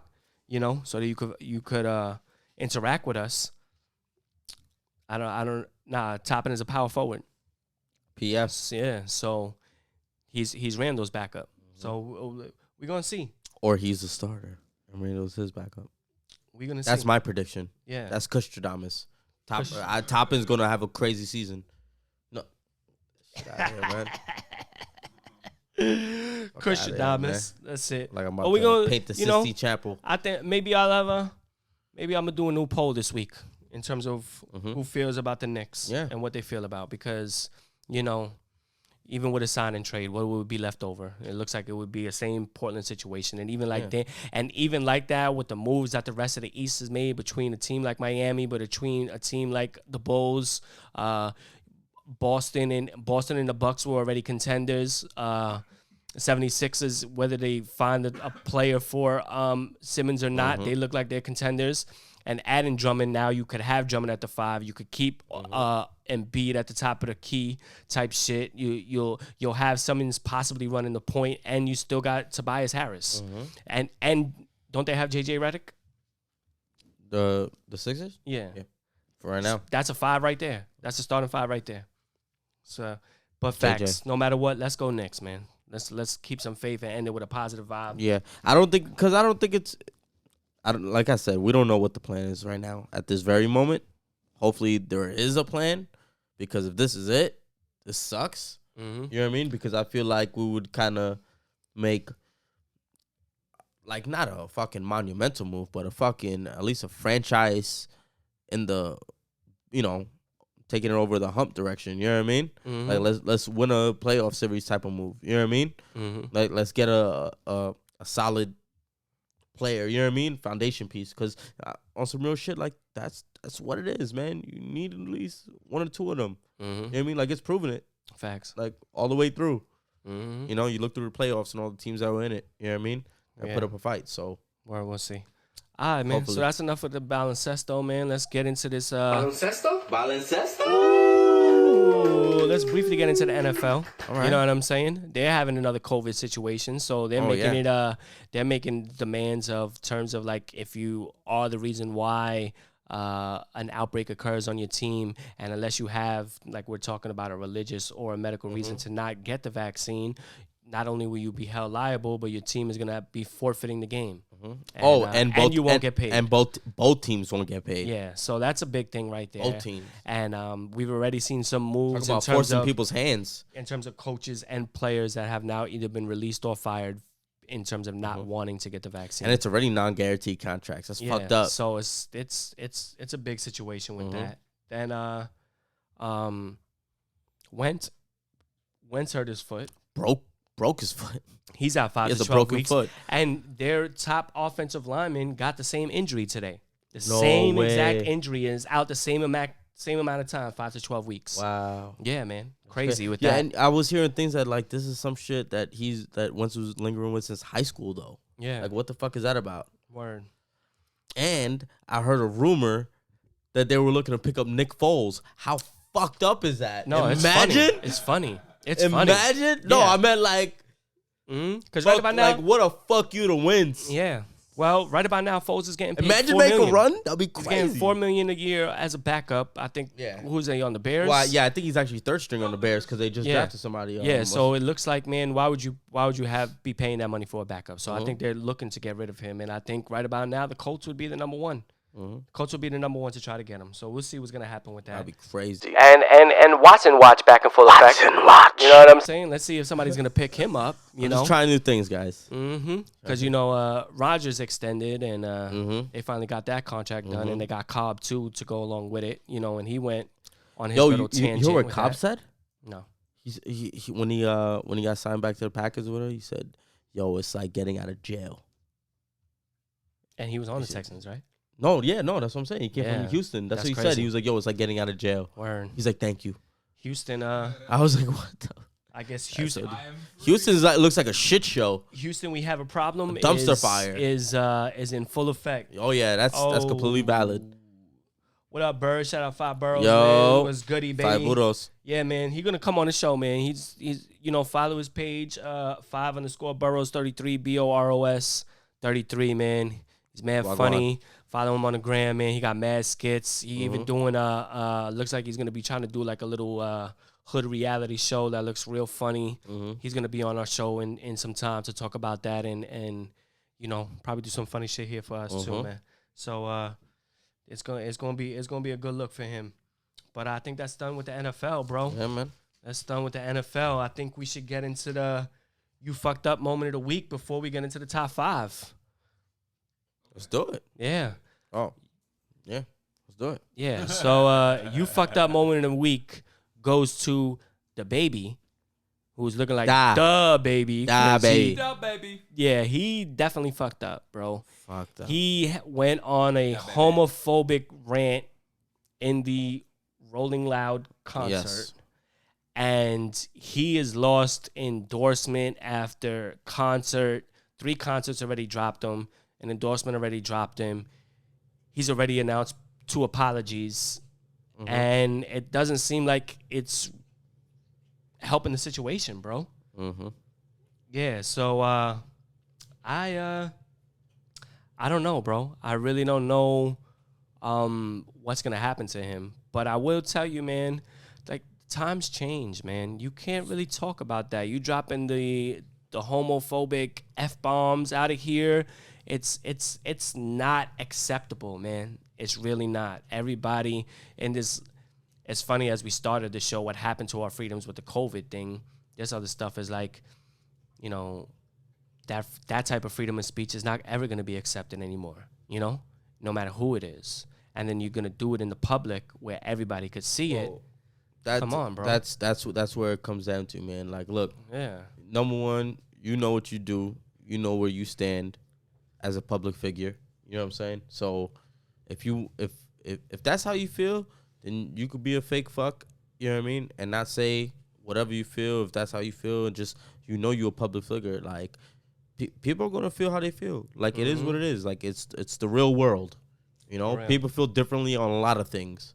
So that you could interact with us. Toppin is a power forward. PS. Yeah, so he's Randall's backup. So we're gonna see. Or he's the starter and Randall's his backup. We're gonna see. That's my prediction. Yeah. That's Kush Talk. Toppin's gonna have a crazy season. No. Get out of here, man. Kush Talk. That's it. Like I'm about to paint the Sissy Chapel. I think maybe I'm gonna do a new poll this week in terms of who feels about the Knicks and what they feel about, because even with a sign and trade, what would be left over? It looks like it would be the same Portland situation, and even like that, with the moves that the rest of the East has made between a team like Miami, but between a team like the Bulls, Boston and the Bucks were already contenders. 76ers, whether they find a player for Simmons or not, they look like they're contenders. And adding Drummond, now you could have Drummond at the 5. You could keep Embiid at the top of the key type shit. You'll have Simmons possibly running the point, and you still got Tobias Harris. And don't they have JJ Redick? The Sixers? Yeah. For right now. That's a 5 right there. That's a starting 5 right there. So, but facts. No matter what, let's go Knicks, man. Let's keep some faith and end it with a positive vibe. Yeah. Like I said, we don't know what the plan is right now at this very moment. Hopefully there is a plan, because if this is it, this sucks. You know what I mean? Because I feel like we would kind of make, like, not a fucking monumental move, but at least a franchise in the, taking it over the hump direction. You know what I mean? Like, let's win a playoff series type of move. You know what I mean? Like, let's get a solid player, you know what I mean? Foundation piece, because on some real shit, like, that's what it is, man. You need at least 1 or 2 of them. You know what I mean? Like, it's proven it. Facts. Like, all the way through. You look through the playoffs and all the teams that were in it, you know what I mean? And put up a fight, so. Well, we'll see. All right, man. Hopefully. So that's enough of the baloncesto, man. Let's get into this. Baloncesto? Let's briefly get into the NFL. All right. You know what I'm saying? They're having another COVID situation, so they're they're making demands of terms of, like, if you are the reason why an outbreak occurs on your team, and unless you have, like, we're talking about a religious or a medical reason to not get the vaccine, not only will you be held liable, but your team is going to be forfeiting the game. And you won't get paid. And both teams won't get paid. Yeah, so that's a big thing right there. Both teams. And we've already seen some moves in terms forcing people's hands. In terms of coaches and players that have now either been released or fired in terms of not wanting to get the vaccine. And it's already non-guaranteed contracts. That's fucked up. So it's a big situation with that. Then Wentz hurt his foot. Broke his foot. He's out 5 to 12 weeks. Foot. And their top offensive lineman got the same injury today. Exact injury, is out the same amount of time, 5 to 12 weeks. Wow. Yeah, man. Crazy with that. Yeah, and I was hearing things that, like, this is some shit that Wentz was lingering with since high school, though. Yeah. Like, what the fuck is that about? Word. And I heard a rumor that they were looking to pick up Nick Foles. How fucked up is that? No, Imagine? It's funny. It's funny. Imagine? No, I meant, like, because right about now, like, what a fuck you to Wentz. Yeah. Well, right about now, Foles is getting paid Imagine $4 make million. a run. That'd be crazy. He's getting $4 million a year as a backup. I think. Yeah. Who's he on the Bears? Well, yeah, I think he's actually third string on the Bears because they just drafted somebody. Yeah. So it looks like, man, why would you be paying that money for a backup? So I think they're looking to get rid of him, and I think right about now the Colts would be the number one. Colts will be the number one to try to get him. So we'll see what's gonna happen with that. That'd be crazy. And Watson watch back in full effect. You know what I'm saying? Let's see if somebody's gonna pick him up. Just trying new things, guys. Because Rodgers extended, and they finally got that contract done, and they got Cobb too to go along with it. And he went on his little tangent. You heard what Cobb said? No. When he got signed back to the Packers or whatever, he said, "Yo, it's like getting out of jail." And he was on the Texans, right? No, that's what I'm saying. He came from Houston. That's what he said. He was like, "Yo, it's like getting out of jail." Word. He's like, "Thank you." Houston. I was like, "What the?" I guess Houston. Houston's looks like a shit show. Houston, we have a problem. Dumpster fire is in full effect. Oh yeah, that's completely valid. What up, Bird? Shout out Five Burrows. Yo, man. What's goody, baby? Five Burrows. Yeah, man. He's gonna come on the show, man. He's follow his page 5_Burrows 33 BOROS 33, man. He's mad funny. Follow him on the gram, man. He got mad skits. He even doing looks like he's gonna be trying to do like a little hood reality show that looks real funny. He's gonna be on our show in some time to talk about that and probably do some funny shit here for us too, man. So it's gonna be a good look for him. But I think that's done with the NFL, bro. Yeah, man. That's done with the NFL. I think we should get into the you fucked up moment of the week before we get into the top 5. Let's do it. Yeah. Oh, yeah. Let's do it. Yeah. So you fucked up moment of the week goes to DaBaby, who's looking like DaBaby. DaBaby. Yeah, he definitely fucked up, bro. Fucked up. He went on a homophobic rant in the Rolling Loud concert. Yes. And he has lost endorsement after concert. 3 concerts already dropped him. An endorsement already dropped him. He's already announced 2 apologies. And it doesn't seem like it's helping the situation, bro. Yeah, so I don't know, bro. I really don't know what's going to happen to him. But I will tell you, man, like, times change, man. You can't really talk about that. You dropping the homophobic F-bombs out of here. It's not acceptable, man. It's really not. Everybody in this, it's funny as we started the show, what happened to our freedoms with the COVID thing. This other stuff is like, that type of freedom of speech is not ever going to be accepted anymore, no matter who it is. And then you're going to do it in the public where everybody could see it. Come on, bro. That's where it comes down to, man. Like, look, number one, you know what you do. You know where you stand as a public figure. You know what I'm saying? So if that's how you feel, then you could be a fake fuck, you know what I mean? And not say whatever you feel, if that's how you feel, and just, you're a public figure. Like, people are going to feel how they feel. Like, it is what it is. Like, it's the real world, People feel differently on a lot of things,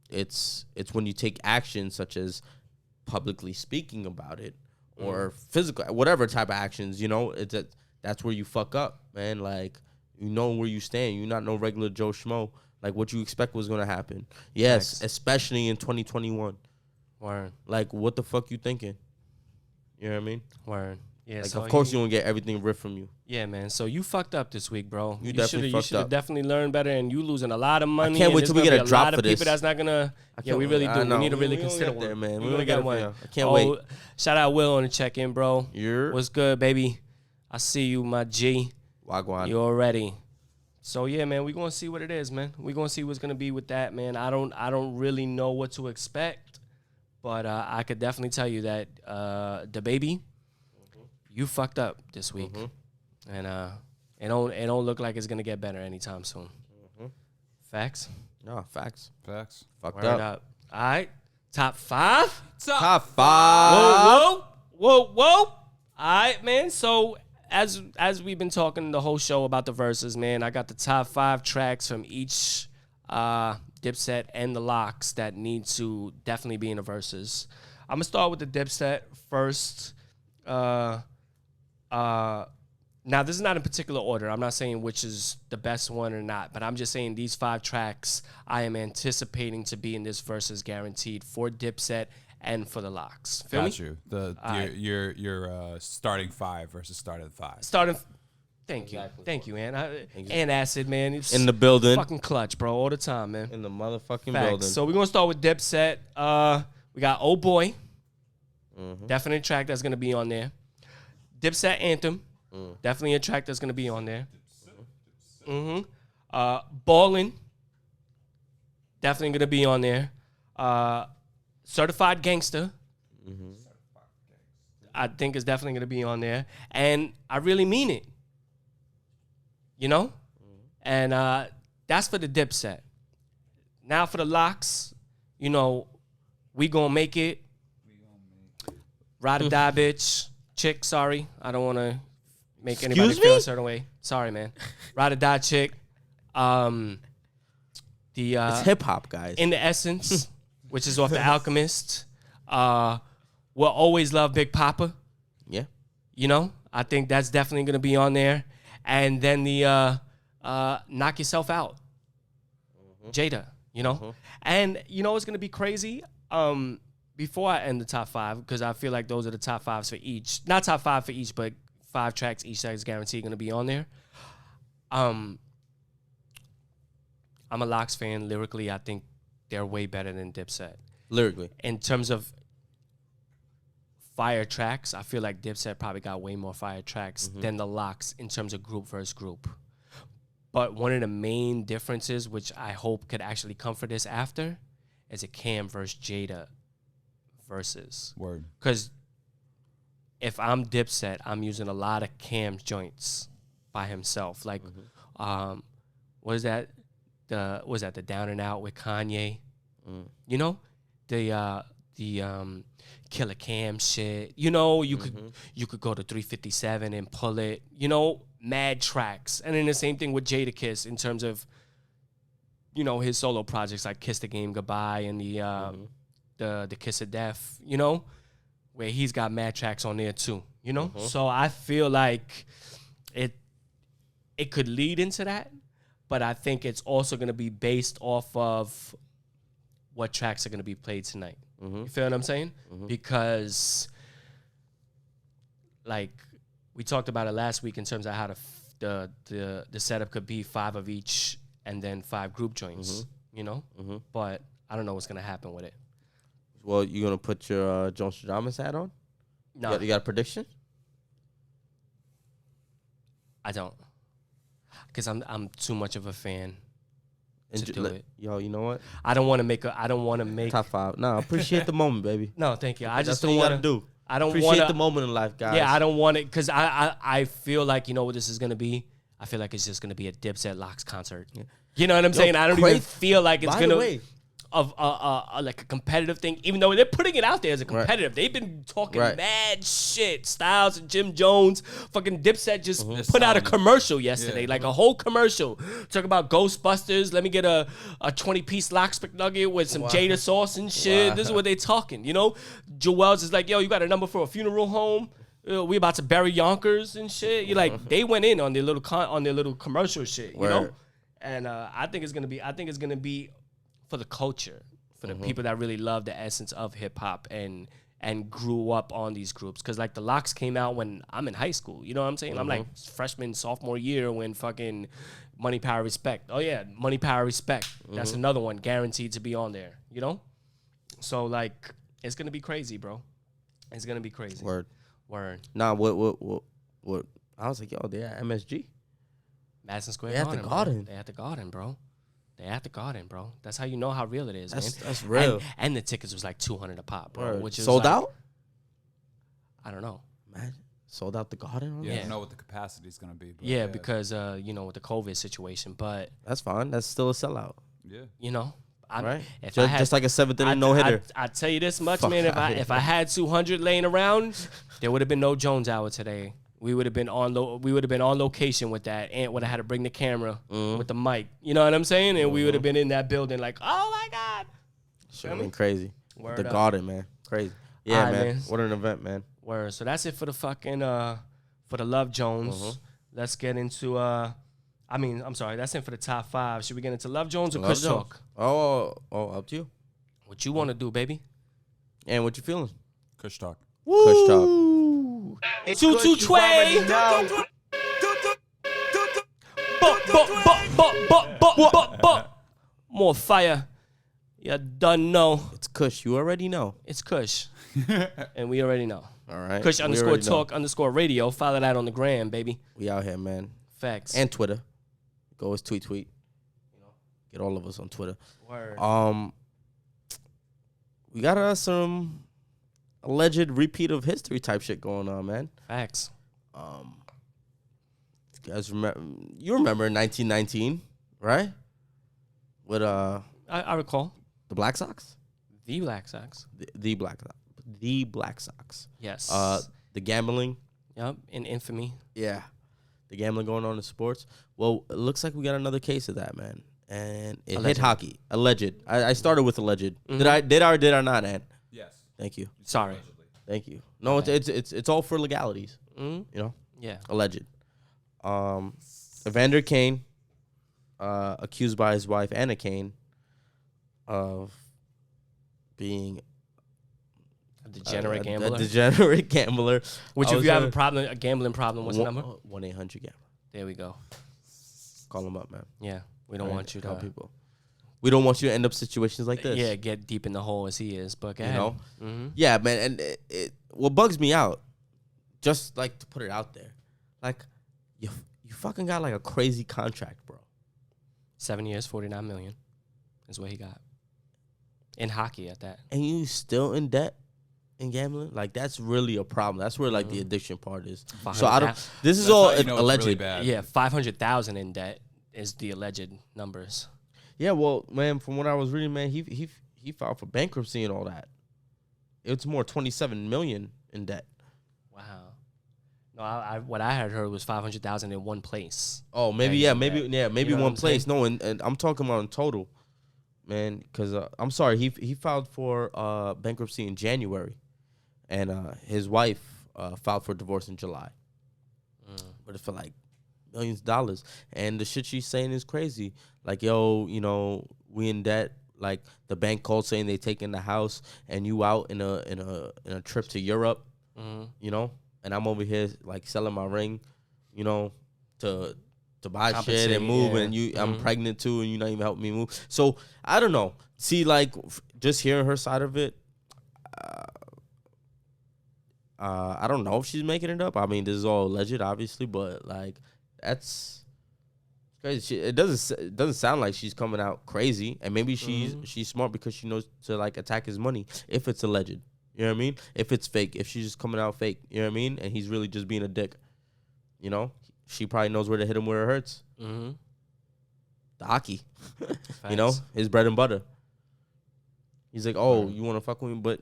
It's when you take action such as publicly speaking about it or physical, whatever type of actions, that's where you fuck up, man. Like, where you stand. You're not no regular Joe Schmo. Like, what you expect was going to happen. Yes, Thanks. Especially in 2021. Word. Like, what the fuck you thinking? You know what I mean? Word. Yeah, like, so of course you won't get everything ripped from you. Yeah, man. So you fucked up this week, bro. You definitely fucked up. You should have definitely learned better, and you losing a lot of money. I can't wait till we get a drop for this. People that's not gonna. Yeah, we really do. We need to really consider there, man. We gonna get one. I can't wait. Shout out Will on the check-in, bro. Yeah. What's good, baby? I see you, my G. Wagwan. You already. So yeah, man, we gonna see what it is, man. We gonna see what's gonna be with that, man. I don't really know what to expect, but I could definitely tell you that DaBaby, you fucked up this week, and it don't look like it's gonna get better anytime soon. Facts. No, facts. Fucked Word up. All right, top 5. Top 5. Whoa. All right, man. So as we've been talking the whole show about the Verzuz, man, I got the top 5 tracks from each Dipset and the Locks that need to definitely be in the Verzuz. I'm gonna start with the Dipset first. Now, this is not in particular order. I'm not saying which is the best one or not, but I'm just saying these 5 tracks I am anticipating to be in this Verzuz guaranteed for Dipset and for the Locks. Feel Got me? you. Your starting 5 versus starting 5. Thank you. Thank you, man. And Acid, man. It's in the building. Fucking clutch, bro, all the time, man. In the motherfucking Facts. building. So we're going to start with Dipset. We got Oh Boy. Definitely a track that's going to be on there. Dipset Anthem. Definitely a track that's going to be on there. Ballin'. Definitely going to be on there. Certified Gangster. I think is definitely going to be on there. And I really mean it. You know? And that's for the Dipset. Now for the locks, you know, we going to make it. Ride or die, bitch. Chick, sorry. I don't want to make anybody feel a certain way. Sorry, man. Ride or die, chick. It's hip-hop, guys. In the Essence, which is off The Alchemist. We'll always love Big Papa. Yeah. You know, I think that's definitely going to be on there. And then the Knock Yourself Out. Jada, you know. And you know what's going to be crazy? Before I end the top 5, because I feel like those are the top 5s for each. Not top 5 for each, but 5 tracks each that is guaranteed going to be on there. I'm a Lox fan. Lyrically, I think they're way better than Dipset. Lyrically. In terms of fire tracks, I feel like Dipset probably got way more fire tracks than the Lox in terms of group versus group. But one of the main differences, which I hope could actually come for this after, is a Cam versus Jada versus. Word. Because if I'm Dipset, I'm using a lot of Cam's joints by himself. Like, what is that? The Down and Out with Kanye? You know, the Killer Cam shit. You know, you could go to 357 and pull it. You know, mad tracks. And then the same thing with Jadakiss in terms of, you know, his solo projects like Kiss the Game Goodbye and the Kiss of Death, you know, where he's got mad tracks on there too, you know? So I feel like it could lead into that, but I think it's also going to be based off of what tracks are going to be played tonight. You feel what I'm saying? Because, like, we talked about it last week in terms of how the setup could be 5 of each and then 5 group joints, you know? But I don't know what's going to happen with it. Well, you going to put your Jones Stradamus hat on? No. You got a prediction? I don't. Because I'm too much of a fan to do it. Yo, you know what? I don't want to make top 5. No, appreciate the moment, baby. No, thank you. I just That's what don't you want got to do. I don't appreciate want the moment in life, guys. Yeah, I don't want it because I feel like, you know what this is going to be? I feel like it's just going to be a Dipset Lox concert. Yeah. You know what I'm saying? I don't even feel like it's going to of like a competitive thing, even though they're putting it out there as a competitive. They've been talking mad shit. Styles and Jim Jones, fucking Dipset just put out a commercial yesterday, like a whole commercial. Talk about Ghostbusters. Let me get a 20-piece Lox McNugget with some Jada sauce and shit. This is what they talking, you know? Joel's is like, yo, you got a number for a funeral home? We about to bury Yonkers and shit. You're like, they went in on their little commercial shit, you know? And I think it's gonna be for the culture, for the people that really love the essence of hip hop and grew up on these groups. Because like the Lox came out when I'm in high school. You know what I'm saying? I'm like freshman, sophomore year when fucking Money, Power, Respect. Oh yeah, Money, Power, Respect. That's another one guaranteed to be on there. You know? So like, it's gonna be crazy, bro. It's gonna be crazy. Word. Nah, what? I was like, yo, they're at MSG. Madison Square Garden. They at the Garden. They at the Garden, bro. They at the Garden, bro. That's how you know how real it is, man. That's real. And the tickets was like $200 a pop, bro. Word. Which is sold like, out? I don't know. Man, sold out the Garden? Yeah, I don't know what the capacity is going to be. But yeah, because, you know, with the COVID situation. But that's fine. That's still a sellout. Yeah. You know? Right? Just like a 7th inning no-hitter. I tell you this much, man. If I had 200 laying around, there would have been no Jones Hour today. We would have been on location with that. Ant would have had to bring the camera with the mic. You know what I'm saying? And we would have been in that building like, oh my God. Sure, been crazy. Word the up. Garden, man. Crazy. Yeah, right, man. What an event, man. Word. So that's it for the fucking for the Love Jones. Let's get into that's it for the top 5. Should we get into Love Jones or Kush Talk? Oh, up to you. What you want to do, baby? And what you feeling? Kush Talk. Woo! Kush Talk. It's Two, good, two, you already tway. know. More fire. You done know. It's Kush. You already know. It's Kush. And we already know. All right. Kush _talk _radio. Follow that on the gram, baby. We out here, man. Facts. And Twitter. Go as tweet. You know, get all of us on Twitter. Word. we got some alleged repeat of history type shit going on, man. Facts. You guys remember? You remember 1919, right? With I recall. the Black Sox, The Black Sox. the Black Sox. Yes. The gambling. Yep. In infamy. Yeah, the gambling going on in sports. Well, it looks like we got another case of that, man, and it hit Alleged. hockey. Alleged. I started with alleged. Mm-hmm. Did I not, Ant? Yes. Thank you. Sorry. Thank you. No, it's all for legalities. Mm-hmm. You know, Yeah. alleged. Evander Kane, accused by his wife Anna Kane of being A degenerate a gambler. degenerate gambler. Which, I if was you have gonna- a problem, a gambling problem, what's the number? 1-800-GAMBLER. There we go. Call them up, man. Yeah. We don't Right? want you Tell to. people. We don't want you to end up situations like this. Yeah, get deep in the hole as he is. But go You ahead. know? Mm-hmm. Yeah, man. And what bugs me out, just like to put it out there, like you fucking got like a crazy contract, bro. 7 years, $49 million is what he got. In hockey at that. And you still in debt in gambling? Like that's really a problem. That's where like the addiction part is. So I don't. This is That's all how you know it's alleged. really bad. Yeah, 500,000 in debt is the alleged numbers. Yeah, well, man, from what I was reading, man, he filed for bankruptcy and all that. It's more 27 million in debt. Wow. No, what I had heard was 500,000 in one place. Oh, maybe Yeah, maybe you maybe know what one I'm place. No, and I'm talking about in total, man. Because I'm sorry, he filed for bankruptcy in January, and his wife filed for divorce in July. But it's for like millions of dollars, and the shit she's saying is crazy. Like, yo, you know, we in debt. Like the bank called saying they taking the house, and you out in a trip to Europe. You know, and I'm over here like selling my ring, you know, to buy shit Compensate, and move, yeah. and I'm pregnant too, and you're not even helping me move. So I don't know. See, like just hearing her side of it, I don't know if she's making it up. I mean, this is all alleged, obviously, but like that's crazy. It doesn't sound like she's coming out crazy, and maybe she's smart because she knows to like attack his money if it's alleged. You know what I mean? If it's fake, if she's just coming out fake, you know what I mean? And he's really just being a dick. You know, she probably knows where to hit him where it hurts. Mm-hmm. The hockey, you know, his bread and butter. He's like, oh, you want to fuck with me? But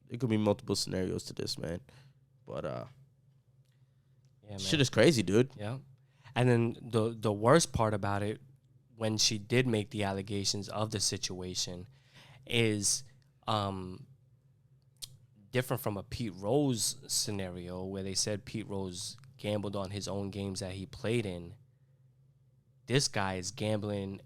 it could be multiple scenarios to this, man. But Yeah, man. shit is crazy, dude. Yeah. And then the worst part about it, when she did make the allegations of the situation, is different from a Pete Rose scenario where they said Pete Rose gambled on his own games that he played in. This guy is gambling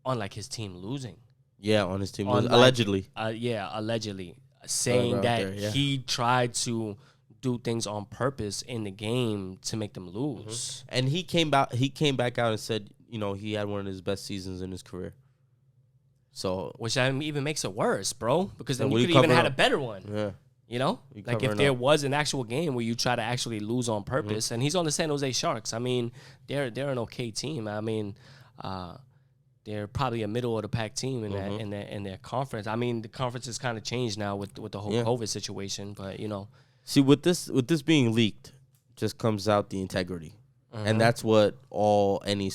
on like his team losing. Yeah, on his team, On, like, allegedly. Allegedly. Saying Right that there, yeah. he tried to do things on purpose in the game to make them lose. And he came back out and said, you know, he had one of his best seasons in his career. So Which even makes it worse, bro. Because then what you are could you even had covering a up? better one. yeah, You know? You Like if covering there up. was an actual game where you try to actually lose on purpose, Mm-hmm. and he's on the San Jose Sharks. I mean, they're an okay team. I mean, they're probably a middle of the pack team in Mm-hmm. that in their conference. I mean, the conference has kind of changed now with the whole Yeah. COVID situation, but you know, see, with this being leaked, just comes out the integrity, Uh-huh. and that's what any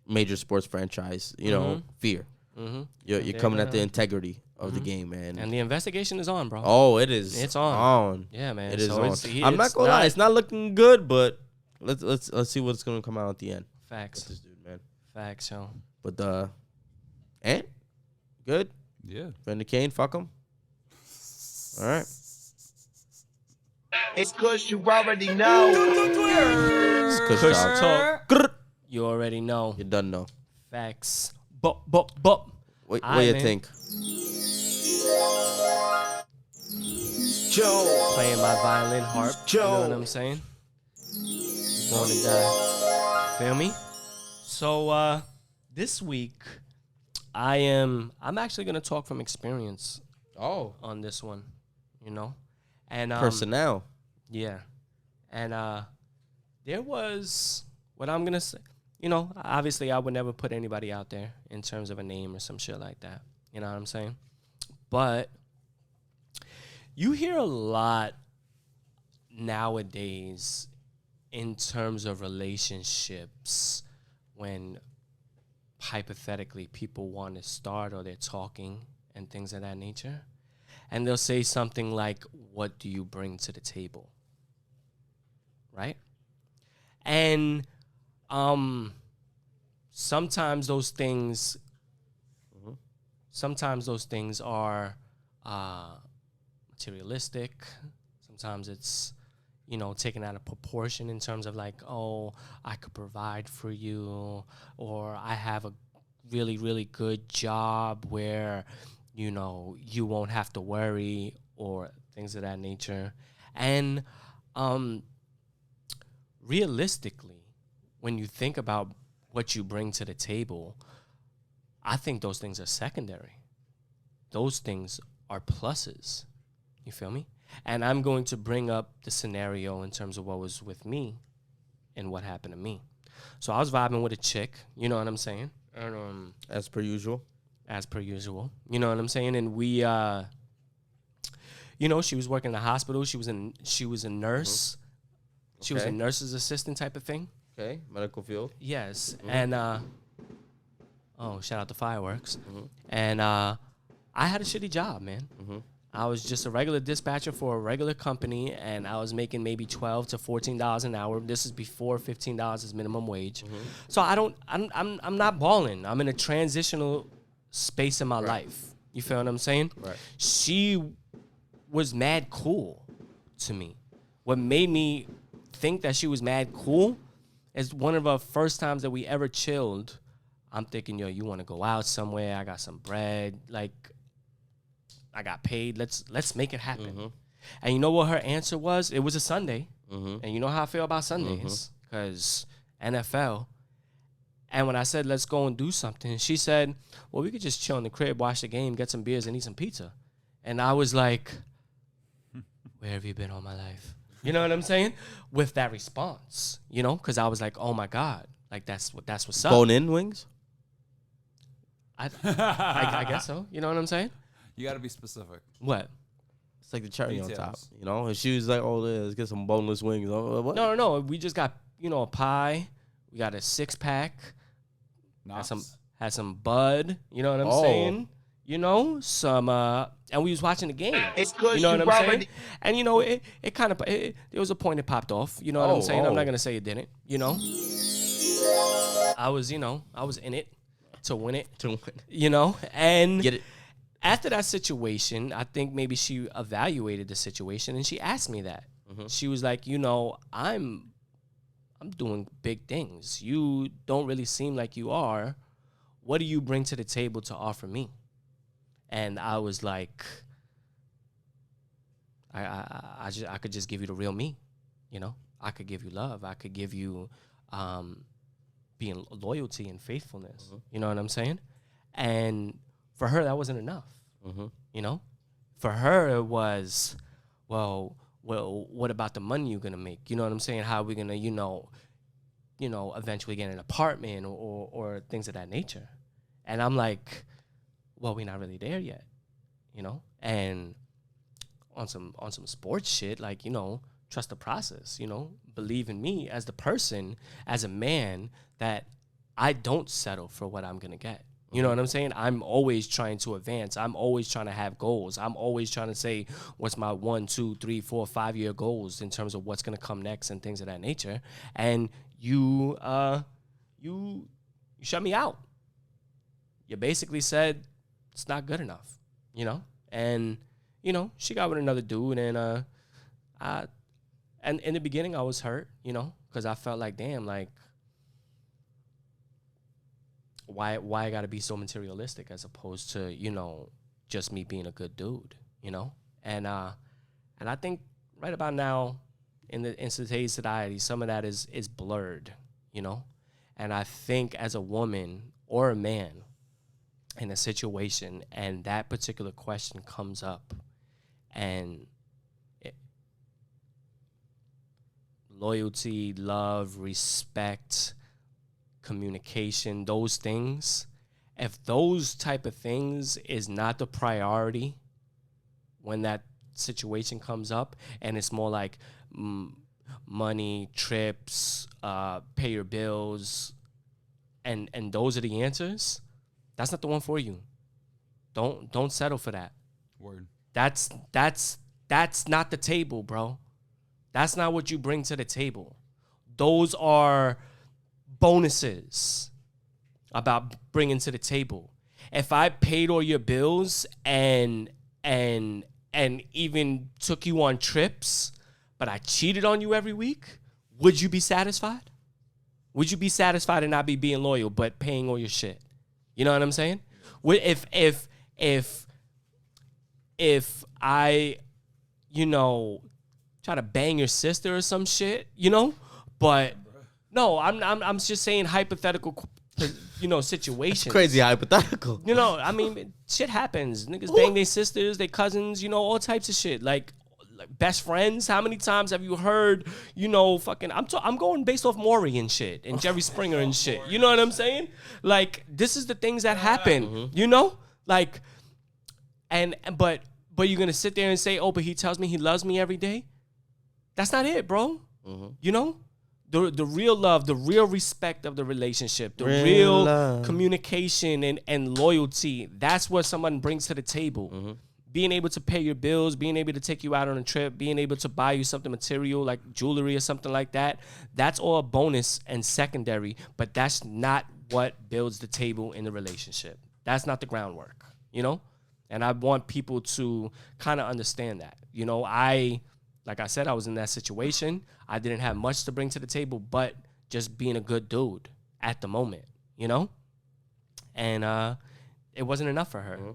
major sports franchise, you know, fear. mm-hmm. You're coming at the integrity of the game, man. And the investigation is on, bro. Oh, it is. It's on. Yeah, It man. is So on. it's- I'm not it's gonna lie, it's not looking good, but let's see what's gonna come out at the end. Facts. This dude, man. Facts, yo. But Ant, good. Yeah. Evander Kane, fuck him. All right. It's Kush, you already know. It's Kush Kush Talk. Talk. Grr. You already know. You done know. Facts. What Aight, you man. think? Joe. Playing my violin harp. You know what Joe. I'm saying? Born to die. Feel me? So this week I'm actually gonna talk from experience Oh, on this one. You know? And personnel. yeah. And there was what I'm gonna say. You know, obviously I would never put anybody out there in terms of a name or some shit like that. You know what I'm saying? But you hear a lot nowadays in terms of relationships when hypothetically people want to start or they're talking and things of that nature. And they'll say something like, what do you bring to the table? Right? And sometimes those things are materialistic. Sometimes it's, taken out of proportion in terms of like, oh, I could provide for you, or I have a really, really good job where, you won't have to worry, or things of that nature. And realistically, when you think about what you bring to the table, I think those things are secondary. Those things are pluses. You feel me? And I'm going to bring up the scenario in terms of what was with me and what happened to me. So I was vibing with a chick, you know what I'm saying? And, As per usual. You know what I'm saying? And we, she was working in the hospital. She was a nurse. Mm-hmm. She was a nurse's assistant type of thing. Okay, medical field. Yes. Mm-hmm. And, shout out to fireworks. Mm-hmm. And I had a shitty job, man. Mm-hmm. I was just a regular dispatcher for a regular company, and I was making maybe $12 to $14 an hour. This is before $15 is minimum wage. Mm-hmm. So I'm not balling. I'm in a transitional space in my life. You feel what I'm saying? Right. She was mad cool to me. What made me think that she was mad cool is one of our first times that we ever chilled. I'm thinking, yo, you want to go out somewhere? I got some bread. Like, I got paid. Let's make it happen. Mm-hmm. And you know what her answer was? It was a Sunday. Mm-hmm. And you know how I feel about Sundays, because NFL. And when I said, let's go and do something, she said, well, we could just chill in the crib, watch the game, get some beers, and eat some pizza. And I was like, where have you been all my life? You know what I'm saying? With that response, because I was like, oh my God, like that's what's up. Bone-in wings? I guess so. You know what I'm saying? You got to be specific. What? It's like the cherry on top, Details. And she was like, oh, let's get some boneless wings. What? No. We just got, a pie. We got a 6-pack. Nice. Had some bud. You know what I'm Oh. saying? Some, and we was watching the game. It's good. You know what you I'm saying? already- And it kind of, there was a point it popped off. You know what I'm saying? I'm not gonna say it didn't. I was in it to win it. And Get it. after that situation, I think maybe she evaluated the situation and she asked me that. Mm-hmm. She was like, I'm doing big things. You don't really seem like you are. What do you bring to the table to offer me? And I was like, I could just give you the real me, I could give you love. I could give you being loyalty and faithfulness. Mm-hmm. You know what I'm saying? And for her, that wasn't enough. Mm-hmm. For her, it was, well, what about the money you're gonna make? You know what I'm saying? How are we gonna, eventually get an apartment or things of that nature? And I'm like, well, we're not really there yet, And on some sports shit, like, trust the process, believe in me as the person, as a man, that I don't settle for what I'm gonna get. You know what I'm saying? I'm always trying to advance. I'm always trying to have goals. I'm always trying to say what's my 1, 2, 3, 4, 5 year goals in terms of what's gonna come next and things of that nature. And you shut me out. You basically said it's not good enough, And she got with another dude, and and in the beginning I was hurt, because I felt like, damn, like, why I gotta be so materialistic as opposed to, just me being a good dude, And I think right about now in today's society, some of that is blurred, And I think as a woman or a man in a situation and that particular question comes up, and loyalty, love, respect, communication, those things, if those type of things is not the priority when that situation comes up and it's more like money, trips, pay your bills, and those are the answers, that's not the one for you. Don't settle for that. Word. That's not the table, bro. That's not what you bring to the table. Those are bonuses about bringing to the table. If I paid all your bills and even took you on trips, but I cheated on you every week, would you be satisfied? Would you be satisfied and not be being loyal but paying all your shit? You know what I'm saying? If I, try to bang your sister or some shit, but no, I'm just saying hypothetical, situations. It's crazy hypothetical. Shit happens. Niggas bang their sisters, their cousins, all types of shit. Like best friends. How many times have you heard, I'm going based off Maury and shit and Jerry Springer and shit. You know what I'm saying? Like, this is the things that happen, Like, but you're gonna sit there and say, oh, but he tells me he loves me every day. That's not it, bro. The real love, the real respect of the relationship, the real communication and loyalty, that's what someone brings to the table. Being able to pay your bills, being able to take you out on a trip, being able to buy you something material like jewelry or something like that, that's all a bonus and secondary, but that's not what builds the table in the relationship. That's not the groundwork, And I want people to kind of understand that. Like I said, I was in that situation. I didn't have much to bring to the table, but just being a good dude at the moment, And it wasn't enough for her,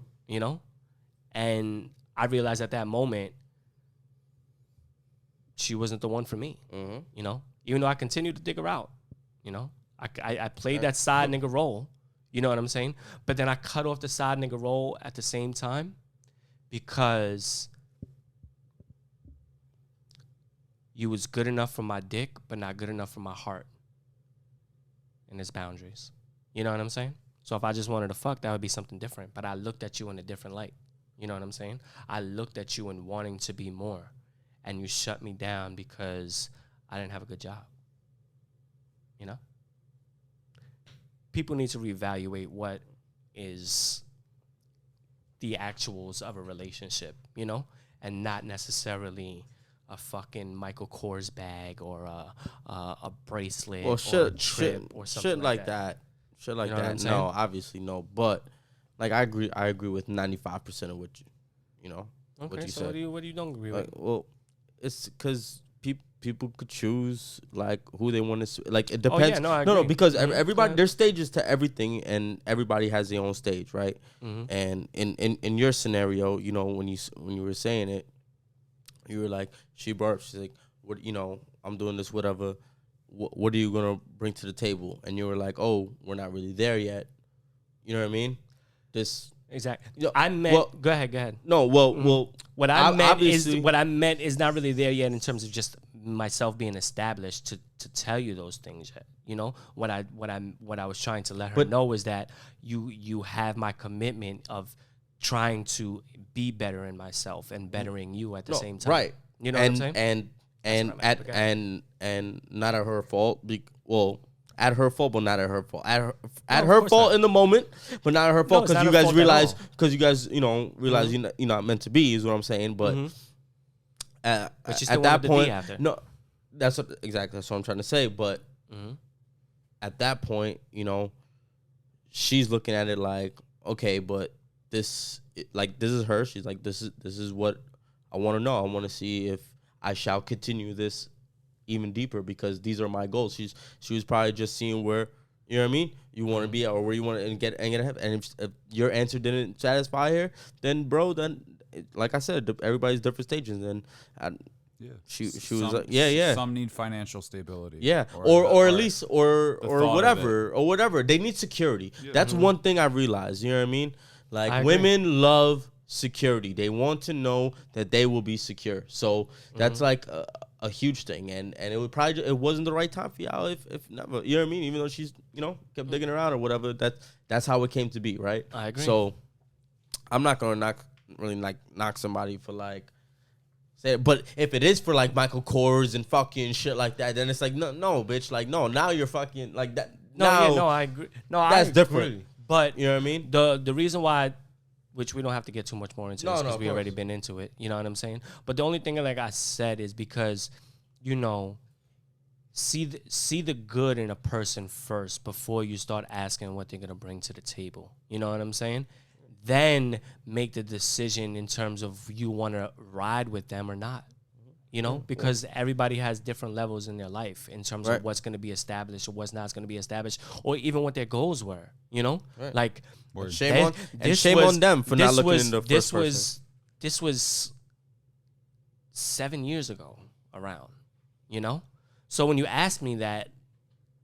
And I realized at that moment, she wasn't the one for me, Even though I continued to dig her out, I played that side nigga role, you know what I'm saying? But then I cut off the side nigga role at the same time because you was good enough for my dick, but not good enough for my heart. And there's boundaries. You know what I'm saying? So if I just wanted to fuck, that would be something different. But I looked at you in a different light. You know what I'm saying? I looked at you and wanting to be more. And you shut me down because I didn't have a good job. People need to reevaluate what is the actuals of a relationship, and not necessarily a fucking Michael Kors bag or a bracelet or a trip or something shit like that. Shit like that. No, obviously no. But like I agree with 95% of what you Okay, what you so said. what do you don't agree with? Well, it's because people could choose like who they want to. Like it depends. Oh, yeah, no, I agree. No, because everybody there's stages to everything, and everybody has their own stage, right? And in your scenario, when you were saying it, you were like, she brought up, she's like, what, I'm doing this, whatever. What are you going to bring to the table? And you were like, oh, we're not really there yet. You know what I mean? Exactly. I meant, go ahead. No, well, what I meant is not really there yet in terms of just myself being established to tell you those things yet. What I was trying to let her know is that you have my commitment of trying to be better in myself and bettering you at the same time. Right. You know what I'm saying? And not at her fault. At her fault, but not at her fault. At her fault in the moment, but not at her fault because you guys realize realize you're not meant to be is what I'm saying. But but you still at that wanted point, to be after. no, that's what I'm trying to say. But at that point, she's looking at it like, okay, but this is her. She's like, this is what I want to know. I want to see if I shall continue this even deeper because these are my goals. She was probably just seeing where, you know what I mean, you want to be at or where you want to get ahead. And if your answer didn't satisfy her, then like I said, everybody's different stages. And she was like, yeah. Some need financial stability. Yeah, or at least or whatever. They need security. Yeah. That's one thing I realized. You know what I mean? Like women love security. They want to know that they will be secure. So that's like a huge thing. And it wasn't the right time for y'all if never. You know what I mean? Even though she's kept digging around or whatever. That's how it came to be, right? I agree. So I'm not gonna knock really like knock somebody for like say it. But if it is for like Michael Kors and fucking shit like that, then it's like no, bitch, like no, now you're fucking like that. I agree. No, that's I different. agree. But You know what I mean? the reason why, which we don't have to get too much more into this because of we already course. been into it. You know what I'm saying? But the only thing like I said is because, you know, see the good in a person first before you start asking what they're gonna bring to the table. You know what I'm saying? Then make the decision in terms of you want to ride with them or not. You know, because everybody has different levels in their life in terms of what's going to be established or what's not going to be established, or even what their goals were. You know, like Shame on them for not looking in the first person. This was 7 years ago around. You know, so when you ask me that,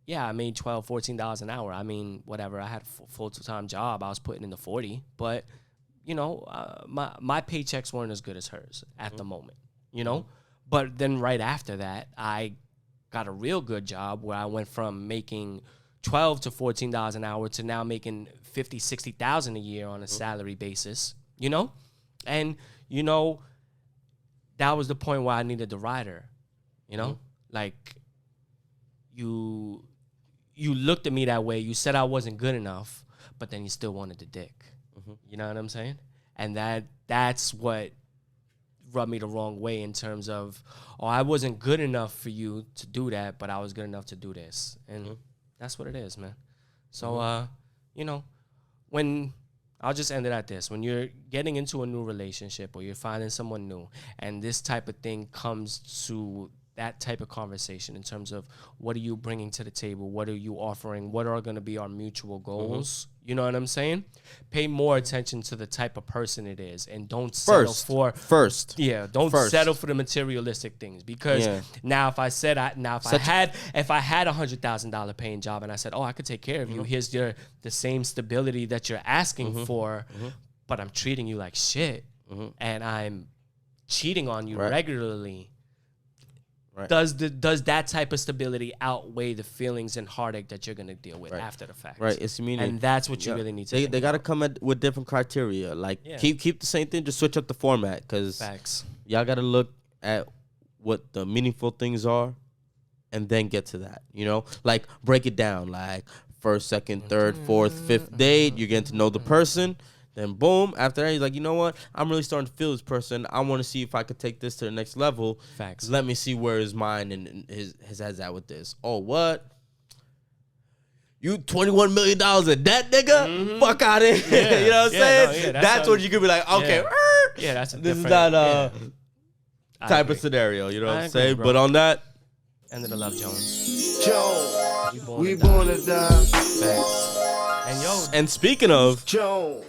yeah, I made $12, $14 an hour. I mean, whatever. I had a full-time job. I was putting in the 40, but you know, my paychecks weren't as good as hers at the moment. You know. But then right after that, I got a real good job where I went from making $12 to $14 an hour to now making $50,000, $60,000 a year on a salary basis, you know? And, you know, that was the point where I needed the rider, you know? Like, you looked at me that way. You said I wasn't good enough, but then you still wanted the dick. You know what I'm saying? And that's what rubbed me the wrong way in terms of, oh, I wasn't good enough for you to do that, but I was good enough to do this. And that's what it is, man. So, you know, when I'll just end it at this. When you're getting into a new relationship or you're finding someone new and this type of thing comes to that type of conversation in terms of what are you bringing to the table? What are you offering? What are going to be our mutual goals? You know what I'm saying? Pay more attention to the type of person it is and don't settle for settle for the materialistic things, because now if I said if I had a $100,000 paying job and I said, oh, I could take care of you, here's the same stability that you're asking for, but I'm treating you like shit and I'm cheating on you regularly. Right. Does that type of stability outweigh the feelings and heartache that you're gonna deal with after the fact? Right. It's meaning, and that's what you really need to. They gotta come with different criteria. Like keep the same thing, just switch up the format, because y'all gotta look at what the meaningful things are, and then get to that. You know, like break it down. Like first, second, third, fourth, fifth date. You're getting to know the person. Then boom, after that, he's like, you know what? I'm really starting to feel this person. I want to see if I could take this to the next level. Facts. Let me see where his mind and his head's at with this. Oh, what? You $21 million in debt, nigga? Fuck out of here. Yeah. You know what I'm saying? No, that's when you could be like, okay. Yeah, that's a this is different, not type of scenario. You know what I'm saying? Bro. But on that. End of the Love Jones. Jones, we born to die. Facts. And speaking of. Jones.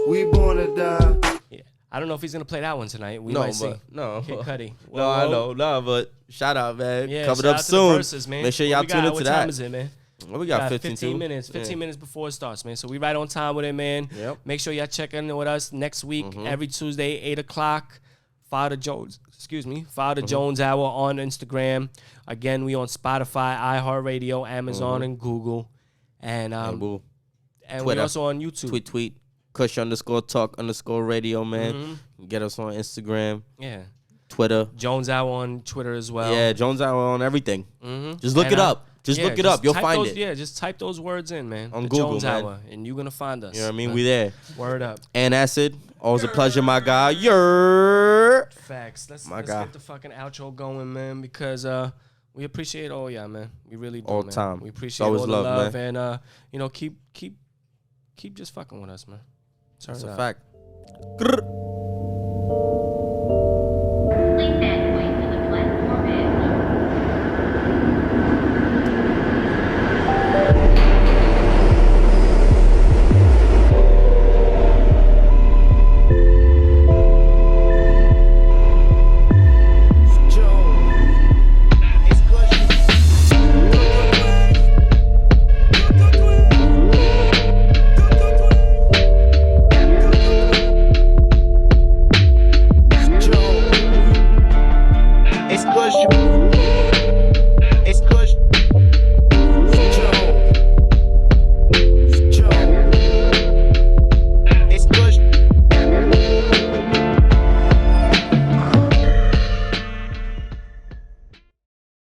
We born to die. Yeah, I don't know if he's gonna play that one tonight. We might see. No, Kid Cudi. No, I know. No, but shout out, man. Yeah, coming shout up out soon. To the Verzuz, man. Make sure y'all tune into that. What time is it, man? Well, we got 15 minutes. 15 minutes before it starts, man. So we right on time with it, man. Yep. Make sure y'all check in with us next week, every Tuesday, 8 o'clock. Follow the Jones. Follow the Jones Hour on Instagram. Again, we on Spotify, Iheartradio, Amazon, and Google, and we also on YouTube. Tweet. Kush _talk_radio, man. Get us on Instagram. Yeah. Twitter. Jones Hour on Twitter as well. Yeah, Jones Hour on everything. Just look it up. Just look it up. You'll find it. Yeah, just type those words in, man. On the Google, Jones man. Hour, and you're going to find us. You know what I mean? We there. Word up. And Acid. Always a pleasure, my guy. Facts. Let's get the fucking outro going, man, because we appreciate all y'all, man. We really do, all man. time. We appreciate all the love, man. And, you know, keep just fucking with us, man. That's a fact.